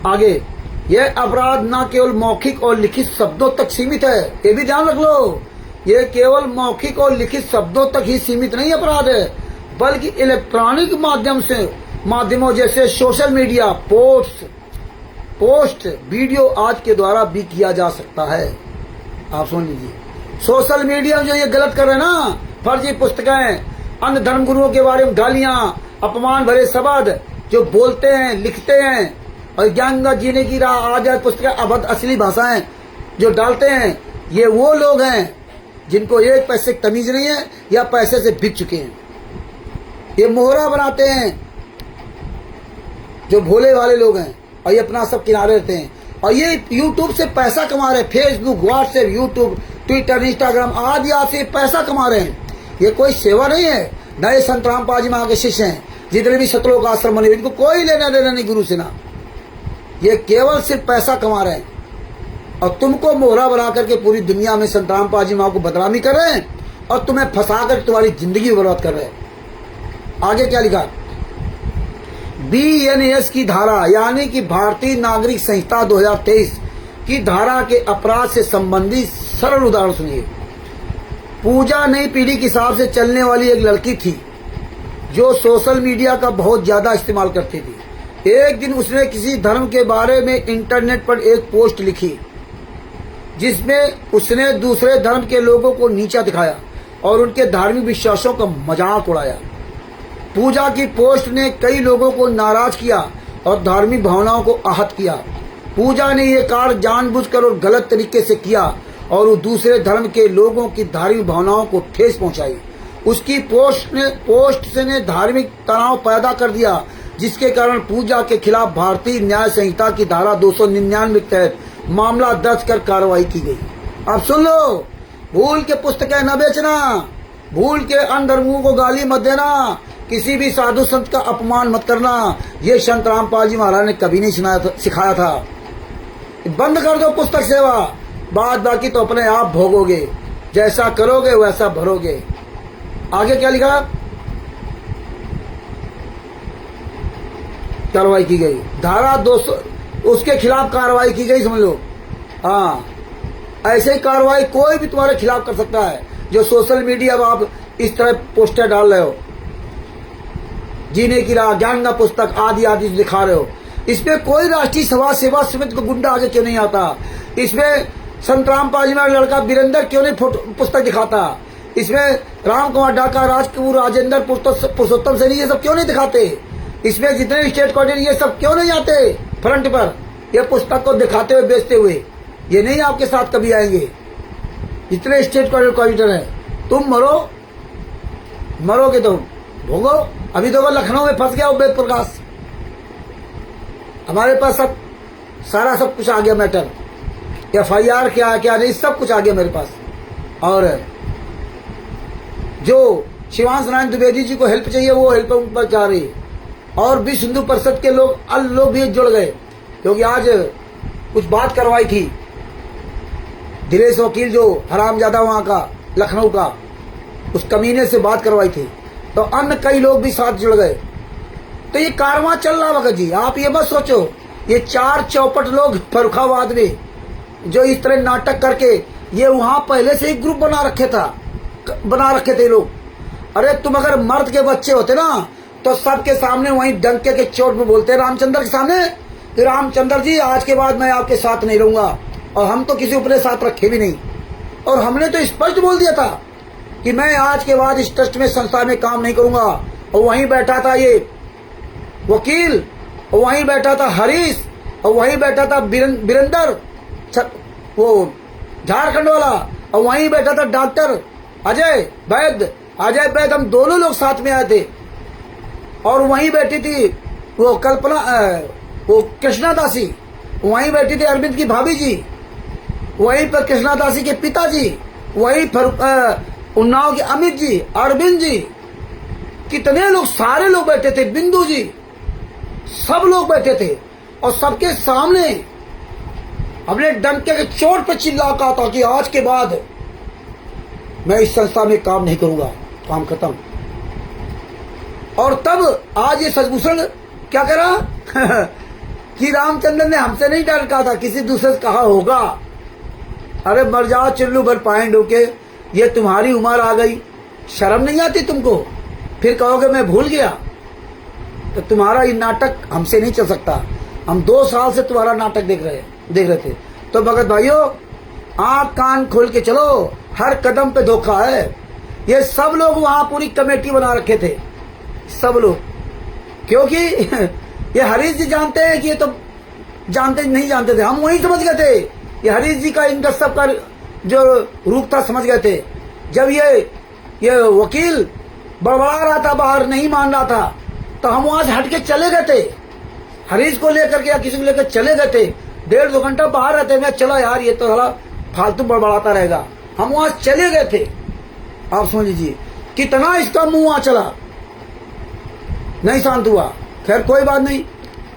आगे यह अपराध न केवल मौखिक और लिखित शब्दों तक सीमित है, ये भी ध्यान रख लो। ये केवल मौखिक और लिखित शब्दों तक ही सीमित नहीं अपराध है, बल्कि इलेक्ट्रॉनिक माध्यमों जैसे सोशल मीडिया, पोस्ट, वीडियो आदि के द्वारा भी किया जा सकता है। आप सुन लीजिए, सोशल मीडिया में जो ये गलत कर रहे हैं ना, फर्जी पुस्तकें, अन्य धर्म गुरुओं के बारे में गालियां, अपमान भरे शब्द जो बोलते हैं, लिखते हैं, और ज्ञान जीने की राह, आजाद पुस्तकें, अबद्ध असली भाषाएं जो डालते हैं, ये वो लोग हैं जिनको एक पैसे की तमीज नहीं है या पैसे से बिक चुके हैं। ये मोहरा बनाते हैं जो भोले वाले लोग हैं, और ये अपना सब किनारे रहते हैं, और ये यूट्यूब से पैसा कमा रहे हैं। Facebook, WhatsApp, YouTube, Twitter, Instagram आदि से पैसा कमा रहे हैं। ये कोई सेवा नहीं है। नए संत रामपाल जी महाराज के शिष्य हैं, जितने भी सतलोक आश्रम बने, इनको कोई लेना देना नहीं गुरु से ना, ये केवल सिर्फ पैसा कमा रहे हैं, और तुमको मोहरा बना करके पूरी दुनिया में संत रामपाल जी महाराज को बदनामी कर रहे हैं, और तुम्हें फंसा कर तुम्हारी जिंदगी बर्बाद कर रहे हैं। आगे क्या लिखा? BNS की धारा, यानी कि भारतीय नागरिक संहिता 2023 की धारा के अपराध से संबंधित सरल उदाहरण सुनिए। पूजा नई पीढ़ी के हिसाब से चलने वाली एक लड़की थी जो सोशल मीडिया का बहुत ज्यादा इस्तेमाल करती थी। एक दिन उसने किसी धर्म के बारे में इंटरनेट पर एक पोस्ट लिखी, जिसमें उसने दूसरे धर्म के लोगों को नीचा दिखाया और उनके धार्मिक विश्वासों का मजाक उड़ाया। पूजा की पोस्ट ने कई लोगों को नाराज किया और धार्मिक भावनाओं को आहत किया। पूजा ने यह कार्य जानबूझकर और गलत तरीके से किया और वो दूसरे धर्म के लोगों की धार्मिक भावनाओं को ठेस पहुंचाई। उसकी पोस्ट ने धार्मिक तनाव पैदा कर दिया, जिसके कारण पूजा के खिलाफ भारतीय न्याय संहिता की धारा 299 के तहत मामला दर्ज कर कार्रवाई की गई। अब सुन लो, भूल के पुस्तकें न बेचना, भूल के अन्य धर्मों को गाली मत देना, किसी भी साधु संत का अपमान मत करना। ये संत रामपाल जी महाराज ने कभी नहीं सिखाया था। बंद कर दो पुस्तक सेवा, बाद बाकी तो अपने आप भोगोगे, जैसा करोगे वैसा भरोगे। आगे क्या लिखा? कार्रवाई की गई, धारा 200 उसके खिलाफ कार्रवाई की गई, समझ लो। हाँ, ऐसे ही कार्रवाई कोई भी तुम्हारे खिलाफ कर सकता है जो सोशल मीडिया पर आप इस तरह पोस्टर डाल रहे हो, जीने की राह, ज्ञान का पुस्तक आदि आदि दिखा रहे हो। इसमें कोई राष्ट्रीय सभा सेवा समिति का गुंडा आगे क्यों नहीं आता? इसमें संत रामपाल जी महाराज लड़का वीरेंद्र क्यों नहीं पुस्तक दिखाता? इसमें राम कुमार डाका, राजकपूर, राजेंद्र पुरुषोत्तम सैनी ये सब क्यों नहीं दिखाते? इसमें जितने स्टेट कोऑर्डिनेटर ये सब क्यों नहीं आते फ्रंट पर ये पुस्तक को दिखाते हुए, बेचते हुए? ये नहीं आपके साथ कभी आएंगे। जितने स्टेट कोऑर्डिनेटर है, तुम मरोगे तो भोगो। अभी तो वो लखनऊ में फंस गया वेद प्रकाश। हमारे पास सब कुछ आ गया, मैटर FIR क्या क्या नहीं सब कुछ आ गया मेरे पास। और जो शिवांश नारायण द्विवेदी जी को हेल्प चाहिए वो हेल्प उन पर जा रही है। और विश्व हिंदू परिषद के लोग भी जुड़ गए, क्योंकि आज कुछ बात करवाई थी दिनेश वकील, जो हरामजादा वहां का लखनऊ का, उस कमीने से बात करवाई थी, तो अन्य कई लोग भी साथ जुड़ गए। तो ये कारवां चल रहा भगत जी। आप ये मत सोचो ये 4 चौपट लोग फर्रुखाबाद में जो इस तरह नाटक करके, ये वहां पहले से ही ग्रुप बना रखे थे लोग। अरे तुम अगर मर्द के बच्चे होते ना तो सबके सामने वहीं डंके के चोट में बोलते रामचंद्र के सामने कि रामचंद्र जी आज के बाद मैं आपके साथ नहीं रहूंगा, और हम तो किसी अपने साथ रखे भी नहीं। और हमने तो स्पष्ट बोल दिया था कि मैं आज के बाद इस ट्रस्ट में संस्था में काम नहीं करूंगा। और वहीं बैठा था ये वकील, और वहीं बैठा था हरीश, और वहीं बैठा था वीरेंद्र वो झारखंड वाला, और वहीं बैठा था डॉक्टर अजय वैद्य, हम दोनों लोग साथ में आए थे। और वहीं बैठी थी वो वो कृष्णा दासी, वहीं बैठी थी अरविंद की भाभी जी, वहीं पर कृष्णा दासी के पिताजी, वहीं उन्नाव के अमित जी, अरविंद जी, कितने लोग, सारे लोग बैठे थे, बिंदु जी, सब लोग बैठे थे। और सबके सामने अपने डंके के चोट पर चिल्ला कहा था कि आज के बाद मैं इस संस्था में काम नहीं करूंगा, काम खत्म। और तब आज ये सजभूषण क्या करा कि रामचंद्र ने हमसे नहीं डर कहा था, किसी दूसरे से कहा होगा। अरे मर जाओ चुल्लू भर पाएंड होके, ये तुम्हारी उम्र आ गई, शर्म नहीं आती तुमको? फिर कहोगे मैं भूल गया। तो तुम्हारा ये नाटक हमसे नहीं चल सकता। हम 2 साल से तुम्हारा नाटक देख रहे थे। तो भगत भाइयों, आंख कान खोल के चलो, हर कदम पे धोखा है। ये सब लोग वहां पूरी कमेटी बना रखे थे, सब लोग, क्योंकि ये हरीश जी जानते हैं कि ये तो नहीं जानते थे, हम वही समझ गए थे। ये हरीश जी का, इनका सबका जो रूप था समझ गए थे। जब ये वकील बड़बड़ा रहा था, बाहर नहीं मान रहा था, तो हम वहां से हट के चले गए थे, हरीश को लेकर के या किसी को लेकर चले गए थे। 1.5-2 घंटा बाहर रहते, मैं चलो यार ये तो थोड़ा फालतू बड़बड़ाता रहेगा, हम वहां चले गए थे। आप समझ लीजिए कितना इसका मुंह वहां चला, नहीं शांत हुआ। खैर कोई बात नहीं,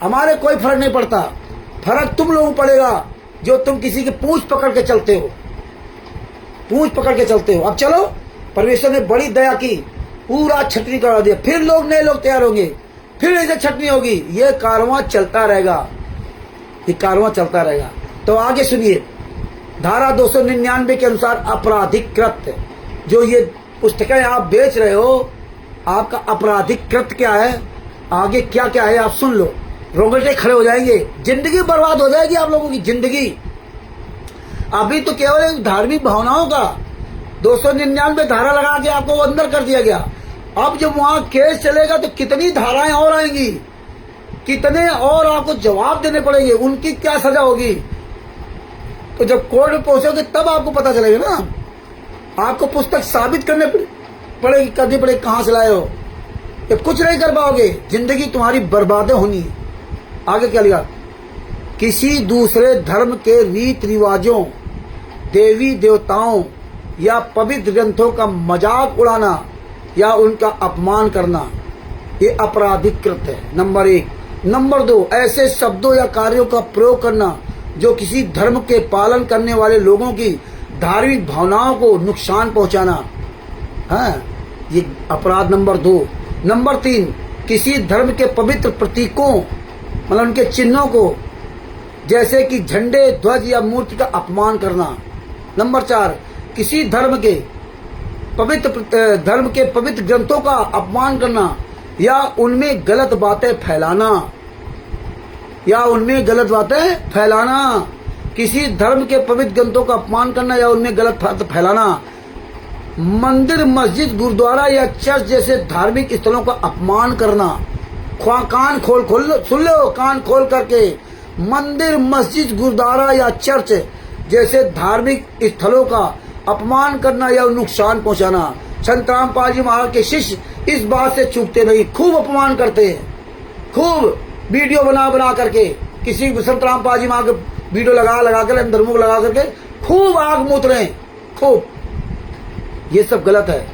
हमारे कोई फर्क नहीं पड़ता, फर्क तुम लोगों को पड़ेगा जो तुम किसी की पूंछ पकड़ के चलते हो, पूंछ पकड़ के चलते हो। अब चलो, परमेश्वर ने बड़ी दया की, पूरा छटनी करा दिया, फिर लोग नए लोग तैयार होंगे, फिर ऐसे छटनी होगी। ये कारवां चलता रहेगा, ये कारवां चलता रहेगा। तो आगे सुनिए, धारा 299 के अनुसार आपराधिक कृत्य, जो ये पुस्तकें आप बेच रहे हो, आपका आपराधिक कृत्य क्या है, आगे क्या क्या है आप सुन लो, रोंगटे खड़े हो जाएंगे, जिंदगी बर्बाद हो जाएगी आप लोगों की जिंदगी। अभी तो केवल धार्मिक भावनाओं का 299 धारा लगा के आपको अंदर कर दिया गया। अब जब वहां केस चलेगा तो कितनी धाराएं और आएंगी, कितने और आपको जवाब देने पड़ेंगे, उनकी क्या सजा होगी। तो जब कोर्ट में पहुंचोगे तब आपको पता चलेगा ना। आपको पुस्तक साबित करनी पड़ेगी कहां से लाए हो, ये कुछ नहीं कर पाओगे, जिंदगी तुम्हारी बर्बाद होनी है। आगे क्या लिखा, किसी दूसरे धर्म के रीत रिवाजों, देवी देवताओं या पवित्र ग्रंथों का मजाक उड़ाना या उनका अपमान करना, ये आपराधिक कृत्य है, नंबर 1। नंबर 2, ऐसे शब्दों या कार्यों का प्रयोग करना जो किसी धर्म के पालन करने वाले लोगों की धार्मिक भावनाओं को नुकसान पहुंचाना है, ये अपराध नंबर 2। नंबर 3, किसी धर्म के पवित्र प्रतीकों, मतलब उनके चिन्हों को, जैसे कि झंडे, ध्वज या मूर्ति का अपमान करना। नंबर 4, किसी धर्म के पवित्र ग्रंथों का अपमान करना या उनमें गलत बातें फैलाना, किसी धर्म के पवित्र ग्रंथों का अपमान करना या उनमें गलत बातें फैलाना। मंदिर, मस्जिद, गुरुद्वारा या चर्च जैसे धार्मिक स्थलों का अपमान करना। कान खोल सुन लो, कान खोल करके, मंदिर, मस्जिद, गुरुद्वारा या चर्च जैसे धार्मिक स्थलों का अपमान करना या नुकसान पहुंचाना। संत रामपाल जी महाराज के शिष्य इस बात से चूकते नहीं, खूब अपमान करते हैं, खूब वीडियो बना बना करके किसी संत रामपाल जी महाराज के वीडियो लगा कर धर्मों लगा करके खूब आग मूत रहे हैं, खूब। ये सब गलत है।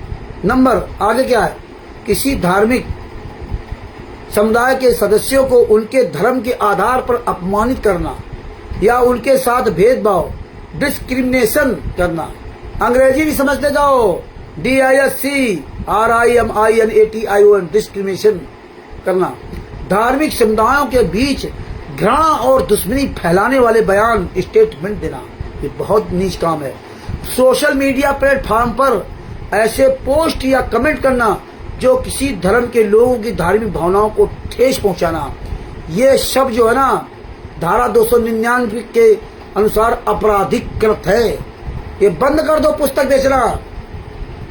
नंबर आगे क्या है, किसी धार्मिक समुदाय के सदस्यों को उनके धर्म के आधार पर अपमानित करना या उनके साथ भेदभाव, डिस्क्रिमिनेशन करना। अंग्रेजी भी समझते जाओ, DISCRIMINATION, डिस्क्रिमिनेशन करना। धार्मिक समुदायों के बीच घृणा और दुश्मनी फैलाने वाले बयान, स्टेटमेंट देना, ये बहुत नीच काम है। सोशल मीडिया प्लेटफॉर्म पर ऐसे पोस्ट या कमेंट करना जो किसी धर्म के लोगों की धार्मिक भावनाओं को ठेस पहुंचाना, ये सब जो है ना धारा 299 के अनुसार आपराधिक कृत्य है। ये बंद कर दो पुस्तक बेचना।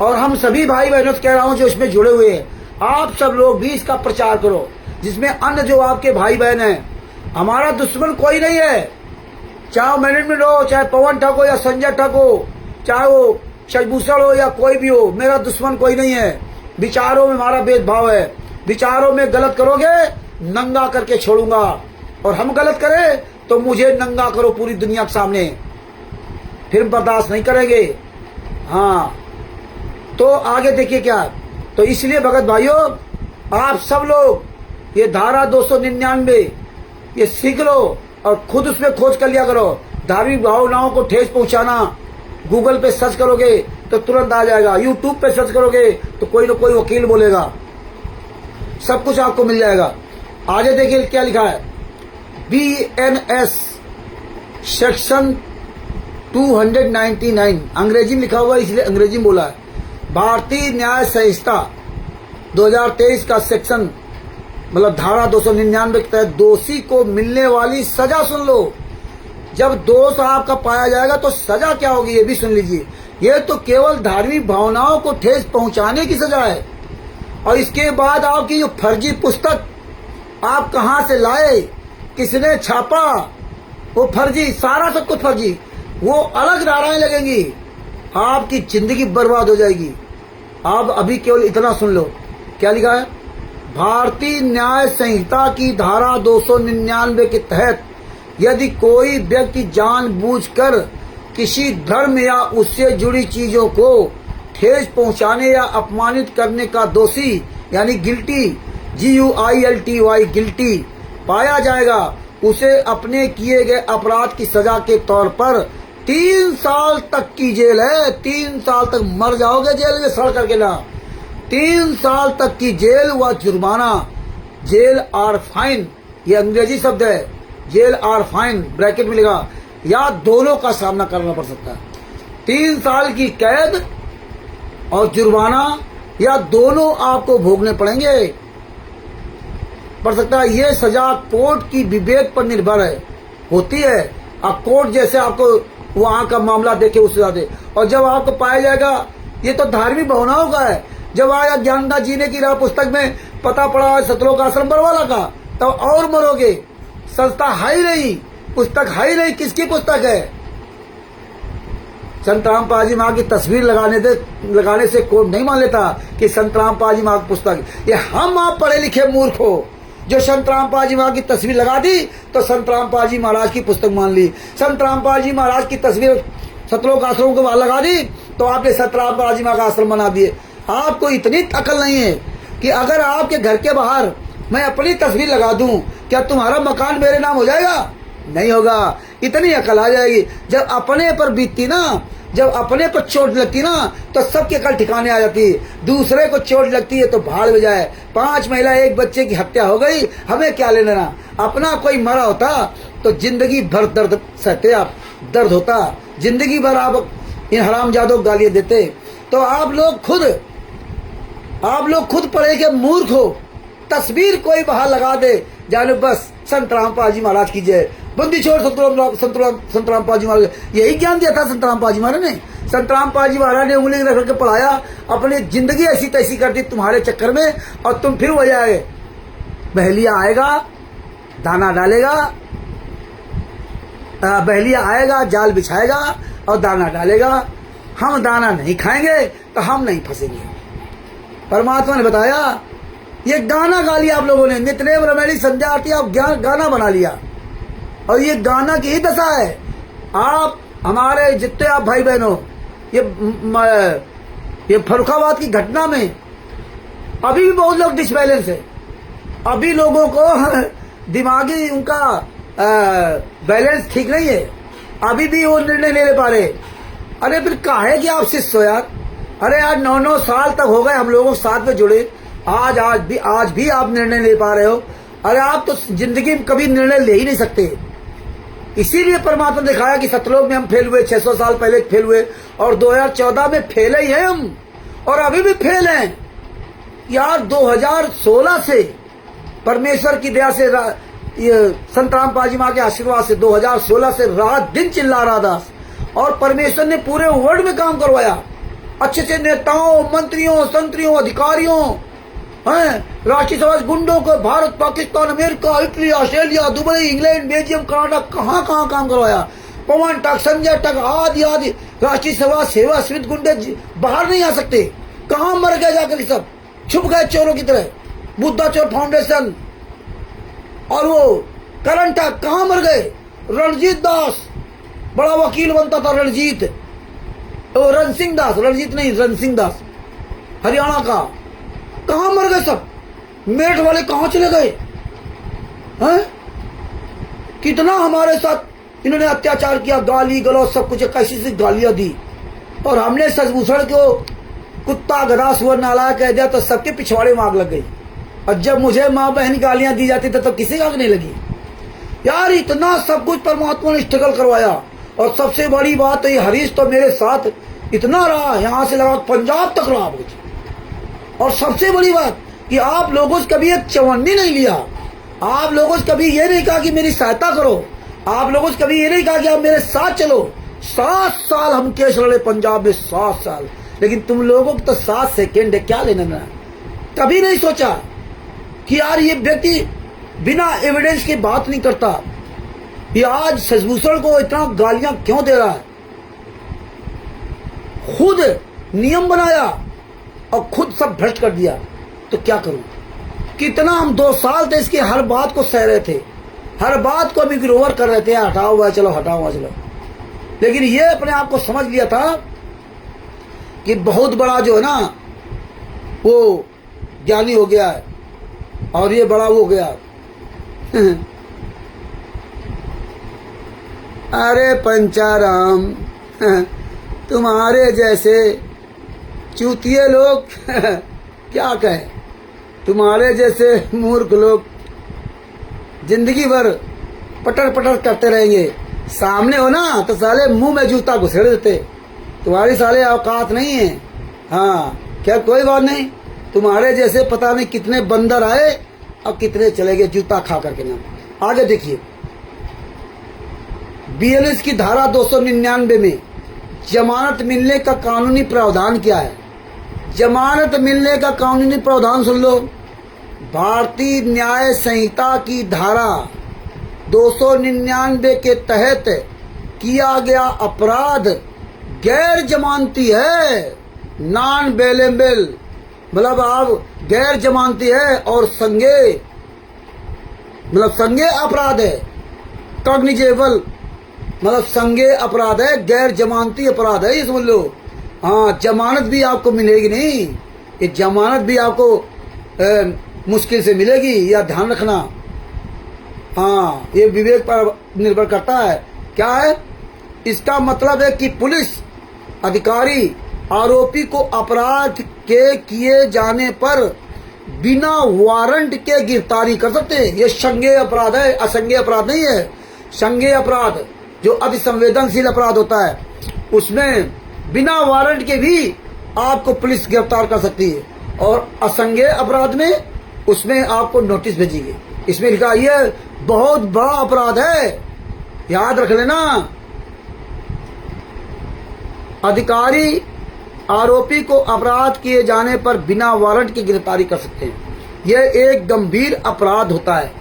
और हम सभी भाई बहनों से कह रहा हूं जो इसमें जुड़े हुए हैं, आप सब लोग भी इसका प्रचार करो, जिसमें अन्य जो आपके भाई बहन हैं। हमारा दुश्मन कोई नहीं है, चाहे मैनेजमेंट हो, चाहे पवन ठग हो या संजय ठग हो, चाहे वो शशभूषण हो या कोई भी हो, मेरा दुश्मन कोई नहीं है। विचारों में हमारा भेदभाव है, विचारों में गलत करोगे नंगा करके छोड़ूंगा, और हम गलत करें तो मुझे नंगा करो पूरी दुनिया के सामने, फिर बर्दाश्त नहीं करेंगे। हाँ, तो आगे देखिए क्या। तो इसलिए भगत भाइयों, आप सब लोग ये धारा 299 ये सीख लो और खुद उसमें खोज कर लिया करो। धार्मिक भावनाओं को ठेस पहुंचाना, गूगल पे सर्च करोगे तो तुरंत आ जाएगा, यूट्यूब पे सर्च करोगे तो कोई ना कोई वकील बोलेगा, सब कुछ आपको मिल जाएगा। आगे देखिए क्या लिखा है, BNS सेक्शन 299, अंग्रेजी में लिखा हुआ है इसलिए अंग्रेजी में बोला है। भारतीय न्याय संहिता 2023 का सेक्शन मतलब धारा 299 के तहत दोषी को मिलने वाली सजा सुन लो। जब दोष आपका पाया जाएगा तो सजा क्या होगी ये भी सुन लीजिए। ये तो केवल धार्मिक भावनाओं को ठेस पहुंचाने की सजा है। और इसके बाद आपकी जो फर्जी पुस्तक आप कहां से लाए, किसने छापा, वो फर्जी, सारा सब कुछ फर्जी, वो अलग धाराएं लगेंगी, आपकी जिंदगी बर्बाद हो जाएगी। आप अभी केवल इतना सुन लो क्या लिखा है, भारतीय न्याय संहिता की धारा 299 के तहत यदि कोई व्यक्ति जानबूझकर किसी धर्म या उससे जुड़ी चीजों को ठेस पहुंचाने या अपमानित करने का दोषी यानी गिल्टी, GUILTY गिल्टी पाया जाएगा, उसे अपने किए गए अपराध की सजा के तौर पर 3 साल तक की जेल है। 3 साल तक मर जाओगे जेल में सड़ करके ना। 3 साल तक की जेल व जुर्माना, जेल और फाइन, ये अंग्रेजी शब्द है, जेल और फाइन ब्रैकेट में लिखा, या दोनों का सामना करना पड़ सकता है। 3 साल की कैद और जुर्माना या दोनों आपको भोगने पड़ सकता है। ये सजा कोर्ट की विवेक पर निर्भर है होती है। अब कोर्ट जैसे आपको वहां का मामला देखे उससे ज्यादा, और जब आपको पाया जाएगा ये तो धार्मिक भावनाओं का है, जब आया ज्ञानदा जीने की राह पुस्तक में पता पड़ा सतलोक आश्रम बरवाला का, तब और मरोगे। संस्था है ही नहीं, पुस्तक है ही नहीं, किसकी पुस्तक है? संत रामपाल जी महाराज की तस्वीर लगाने से कोर्ट नहीं मान लेता कि संत रामपाल जी महाराज की पुस्तक। ये हम आप पढ़े लिखे मूर्ख हो जो संत रामपाल जी महाराज की तस्वीर लगा दी तो संत रामपाल जी महाराज की पुस्तक मान ली। संत रामपाल जी महाराज की तस्वीर सतलोक आश्रम को लगा दी तो आपने संत रामपाल जी महाराज का आश्रम बना दिए। आपको इतनी अकल नहीं है कि अगर आपके घर के बाहर मैं अपनी तस्वीर लगा दूं, क्या तुम्हारा मकान मेरे नाम हो जाएगा? नहीं होगा। इतनी अकल आ जाएगी। जब अपने पर बीतती ना, जब अपने पर चोट लगती ना, तो सबकी अकल ठिकाने आ जाती है। दूसरे को चोट लगती है तो भाड़ में जाए। 5 महिला 1 बच्चे की हत्या हो गई, हमें क्या लेना ना। अपना कोई मरा होता तो जिंदगी भर दर्द सहते, आप दर्द होता, जिंदगी भर आप इन हरामजादों गालियां देते। तो आप लोग खुद पढ़े के मूर्ख हो। तस्वीर कोई बाहर लगा दे, जाने बस संत रामपाल जी महाराज की जय, बंदी छोड़ संत रामपाल जी महाराज, यही ज्ञान दिया था संत रामपाल जी महाराज ने। संत रामपाल जी महाराज ने उंगली रख के पढ़ाया, अपनी जिंदगी ऐसी तैसी कर दी तुम्हारे चक्कर में, और तुम फिर वही आए। बहलिया आएगा, दाना डालेगा, बहलिया आएगा, जाल बिछाएगा और दाना डालेगा। हम दाना नहीं खाएंगे तो हम नहीं फंसेंगे। परमात्मा ने बताया, ये गाना गा लिया आप लोगों ने, नित्यनेम रमैली संध्या आरती आप गाना बना लिया, और ये गाना की ही दशा है। आप हमारे जितने आप भाई बहन हो, ये फर्रुखाबाद की घटना में अभी भी बहुत लोग डिसबैलेंस है। अभी लोगों को दिमागी उनका बैलेंस ठीक नहीं है, अभी भी वो निर्णय नहीं ले पा रहे। अरे फिर काहे कि आप शिष्य हो यार। अरे यार 9-9 साल तक हो गए हम लोगों के साथ में जुड़े, आज भी आप निर्णय ले पा रहे हो। अरे आप तो जिंदगी में कभी निर्णय ले ही नहीं सकते। इसीलिए परमात्मा ने दिखाया कि सतलोक में हम फेल हुए, 600 साल पहले फेल हुए, और 2014 में फेल ही हैं हम, और अभी भी फेल हैं यार। 2016 से परमेश्वर की दया से, ये संत रामपाल जी माँ के आशीर्वाद से 2016 से रात दिन चिल्ला रहा था, और परमेश्वर ने पूरे वर्ल्ड में काम करवाया। अच्छे से नेताओं, मंत्रियों, संतरियों, अधिकारियों, राष्ट्रीय समाज गुंडों को Bharat, Pakistan, America, Italy, Australia, Dubai, England, Belgium, Canada, कहाँ काम करवाया। पवन टक, संजय टक, आदि राष्ट्रीय समाज सेवा समिति गुंडे बाहर नहीं आ सकते। कहाँ मर गए जाकर, सब छुप गए चोरों की तरह। बुद्धा चोर फाउंडेशन और वो करण टक कहाँ मर गए। रणजीत दास बड़ा वकील बनता था, रणजीत नहीं रण सिंह दास हरियाणा का, कहाँ मर गए सब। मेरठ वाले कहाँ चले गए हैं। कितना हमारे साथ इन्होंने अत्याचार किया, गाली गलौज सब कुछ, कैसी सी गालियां दी, और हमने सजभूषण को कुत्ता गधा सुअर नालायक कह दिया तो सबके पिछवाड़े में आग लग गई। और जब मुझे माँ बहन गालियां दी जाती थी तो किसी का आग नहीं लगी यार। इतना सब कुछ परमात्मा ने स्ट्रगल करवाया। और सबसे बड़ी बात है, हरीश तो मेरे साथ इतना रहा, यहाँ से लगा पंजाब तक रहा मुझे। और सबसे बड़ी बात कि आप लोगों से कभी एक चवन्नी नहीं लिया, आप लोगों से कभी ये नहीं कहा कि मेरी सहायता करो, आप लोगों से कभी ये नहीं कहा कि आप मेरे साथ चलो। 7 साल हम केस लड़े पंजाब में, 7 साल, लेकिन तुम लोगों को तो 7 सेकेंड है, क्या लेना ना। कभी नहीं सोचा कि यार ये व्यक्ति बिना एविडेंस की बात नहीं करता, ये आज सजभूषण को इतना गालियां क्यों दे रहा है। खुद नियम बनाया और खुद सब भ्रष्ट कर दिया, तो क्या करूं। कितना हम 2 साल से इसकी हर बात को सह रहे थे, हर बात को हम इग्नोर कर रहे थे, हटाओ हुआ चलो, हटाओ हुआ चलो। लेकिन ये अपने आप को समझ लिया था कि बहुत बड़ा जो है ना वो ज्ञानी हो गया है, और ये बड़ा वो हो गया। अरे पंचाराम, तुम्हारे जैसे चूतिए लोग क्या कहें, तुम्हारे जैसे मूर्ख लोग जिंदगी भर पटर पटर करते रहेंगे। सामने हो ना तो साले मुंह में जूता घुसेड़ देते, तुम्हारी साले औकात नहीं है। हाँ क्या, कोई बात नहीं, तुम्हारे जैसे पता नहीं कितने बंदर आए और कितने चले गए जूता खा करके ना। आगे देखिए, BNS की धारा 299 में जमानत मिलने का कानूनी प्रावधान क्या है। जमानत मिलने का कानूनी प्रावधान सुन लो। भारतीय न्याय संहिता की धारा 299 के तहत किया गया अपराध गैर जमानती है, नॉन बेलेबल, मतलब आप गैर जमानती है, और संज्ञेय मतलब संज्ञेय अपराध है। कॉग्निजेबल मतलब संज्ञेय अपराध है, गैर जमानती अपराध है, ये समझ लो। हाँ, जमानत भी आपको मिलेगी नहीं, ये जमानत भी आपको मुश्किल से मिलेगी, या ध्यान रखना। हाँ, ये विवेक पर निर्भर करता है। क्या है इसका मतलब है कि पुलिस अधिकारी आरोपी को अपराध के किए जाने पर बिना वारंट के गिरफ्तारी कर सकते हैं। ये संज्ञेय अपराध है, असंज्ञेय अपराध नहीं है। संज्ञेय अपराध जो अति संवेदनशील अपराध होता है, उसमें बिना वारंट के भी आपको पुलिस गिरफ्तार कर सकती है, और असंज्ञेय अपराध में उसमें आपको नोटिस भेजेगी। इसमें लिखा ये बहुत बड़ा अपराध है, याद रख लेना। अधिकारी आरोपी को अपराध किए जाने पर बिना वारंट की गिरफ्तारी कर सकते हैं। यह एक गंभीर अपराध होता है,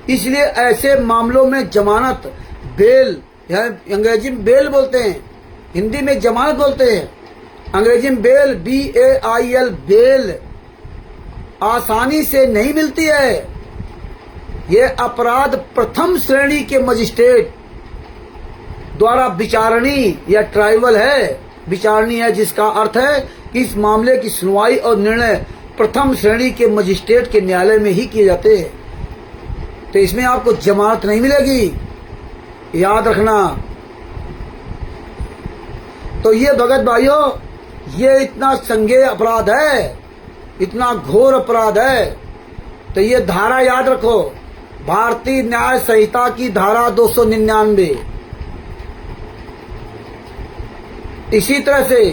इसलिए ऐसे मामलों में जमानत, बेल, अंग्रेजी में बेल बोलते हैं, हिंदी में जमानत बोलते हैं, अंग्रेजी में बेल, BAIL, बेल आसानी से नहीं मिलती है। ये अपराध प्रथम श्रेणी के मजिस्ट्रेट द्वारा विचारणी या ट्राइबल है, विचारणी है, जिसका अर्थ है कि इस मामले की सुनवाई और निर्णय प्रथम श्रेणी के मजिस्ट्रेट के न्यायालय में ही किए जाते हैं। तो इसमें आपको जमानत नहीं मिलेगी, याद रखना। तो ये भगत भाइयों, ये इतना संज्ञेय अपराध है, इतना घोर अपराध है। तो ये धारा याद रखो, भारतीय न्याय संहिता की धारा 299। इसी तरह से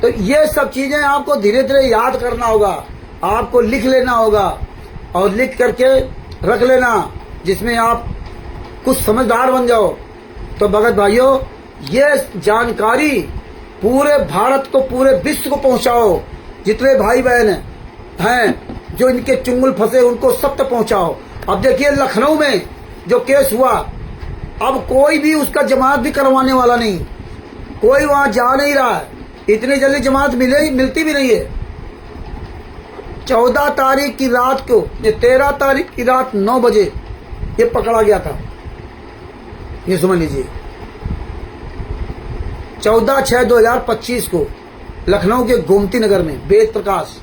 तो ये सब चीजें आपको धीरे धीरे याद करना होगा, आपको लिख लेना होगा और लिख करके रख लेना, जिसमें आप कुछ समझदार बन जाओ। तो भगत भाइयों, ये जानकारी पूरे भारत को, पूरे विश्व को पहुंचाओ। जितने भाई बहन हैं जो इनके चुंगल फंसे, उनको सब तक पहुंचाओ। अब देखिए लखनऊ में जो केस हुआ, अब कोई भी उसका जमानत भी करवाने वाला नहीं, कोई वहां जा नहीं रहा है। इतनी जल्दी जमानत मिलती भी नहीं है। 14 तारीख की रात को, ये 13 तारीख की रात 9 बजे ये पकड़ा गया था। ये समझ लीजिए 14/6/2025 को लखनऊ के गोमती नगर में वेद प्रकाश,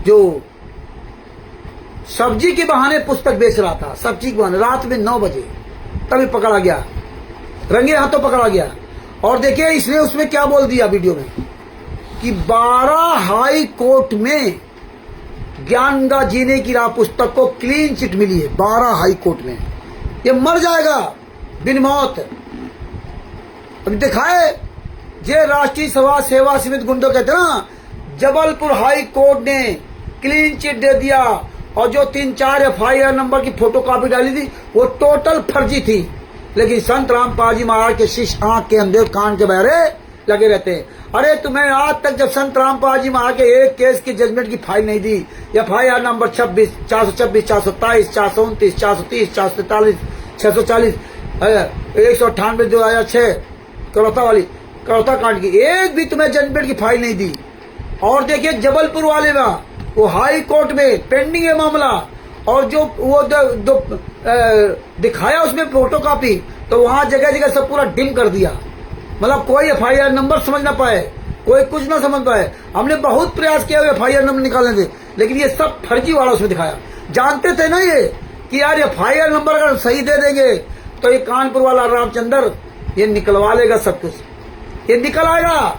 जो सब्जी के बहाने पुस्तक बेच रहा था, सब्जी के बहाने, रात में 9 बजे तभी पकड़ा गया, रंगे हाथों पकड़ा गया। और देखिए इसने उसमें क्या बोल दिया वीडियो में कि 12 हाई कोर्ट में ज्ञान गंगा जीने की राह पुस्तक को क्लीन चिट मिली है। 12 हाई कोर्ट में ये मर जाएगा बिन मौत। अभी दिखाए जे राष्ट्रीय सभा सेवा समिति गुंडो कहते हैं ना, जबलपुर हाई कोर्ट ने क्लीन चिट दे दिया और जो 3-4 FIR नंबर की फोटोकॉपी डाली थी वो टोटल फर्जी थी। लेकिन संत रामपाल जी महाराज के शिष्य आंख के अंधे कान के बहरे लगे रहते हैं। अरे तुम्हें आज तक जब संत रामपाल जी महाराज के एक केस की जजमेंट की फाइल नहीं दी, FIR नंबर 26, 426, 427, 429, 430, 443, 640, 198 2006 करौता कांड की एक भी तुम्हें जजमेंट की फाइल नहीं दी। और देखिए जबलपुर वाले में वो हाई कोर्ट में पेंडिंग है मामला, और जो वो दिखाया उसमें फोटोकॉपी, तो वहां जगह जगह सब पूरा डिम कर दिया। मतलब कोई FIR नंबर समझ ना पाए, कोई कुछ ना समझ पाए। हमने बहुत प्रयास किया FIR नंबर निकालने थे, लेकिन ये सब फर्जी वाला उसमें दिखाया। जानते थे ना ये कि यार FIR नंबर अगर सही दे देंगे तो ये कानपुर वाला रामचंद्र ये निकलवा लेगा सब कुछ, ये निकल आएगा।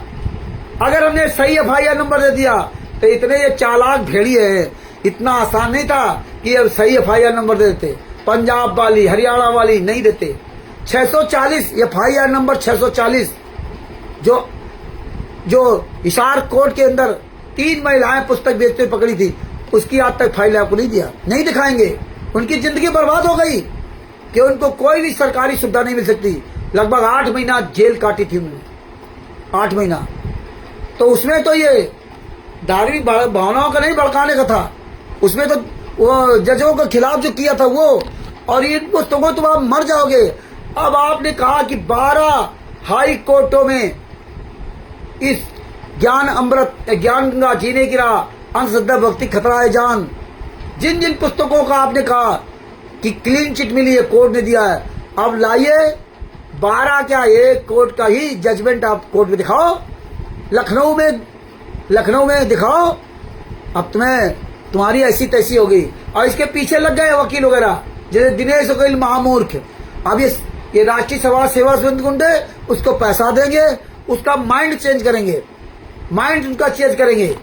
अगर हमने सही FIR नंबर दे दिया तो इतने ये चालाक भेड़िए हैं, इतना आसान नहीं था कि अब सही FIR नंबर दे देते। पंजाब वाली, हरियाणा वाली नहीं देते। 640 FIR नंबर 640 जो हिसार कोर्ट के अंदर 3 महिलाएं पुस्तक बेचते हुए पकड़ी थी, उसकी आज तक फाइल आपको नहीं दिया, नहीं दिखाएंगे। उनकी जिंदगी बर्बाद हो गई कि उनको कोई भी सरकारी सुविधा नहीं मिल सकती। लगभग 8 महीना जेल काटी थी उन्होंने, 8 महीना। तो उसमें तो ये धार्मिक भावनाओं का नहीं भड़काने का था, उसमें तो वो जजों के खिलाफ जो किया था वो। और इन पुस्तकों तुम आप मर जाओगे। अब आपने कहा कि 12 हाई कोर्टों में इस ज्ञान गंगा जीने की राह, अंधश्रद्धा भक्ति खतरा है जान, जिन जिन पुस्तकों का आपने कहा कि क्लीन चिट मिली है, कोर्ट ने दिया है, अब लाइए 12 क्या एक कोर्ट का ही जजमेंट आप कोर्ट में दिखाओ, लखनऊ में दिखाओ। अब तुम्हारी ऐसी तैसी हो गई। और इसके पीछे लग गए वकील वगैरह, जैसे दिनेश वकील महामूर्ख। अब ये राष्ट्रीय सभा सेवा समिति गुंडे उसको पैसा देंगे, उसका माइंड चेंज करेंगे, माइंड उनका चेंज करेंगे,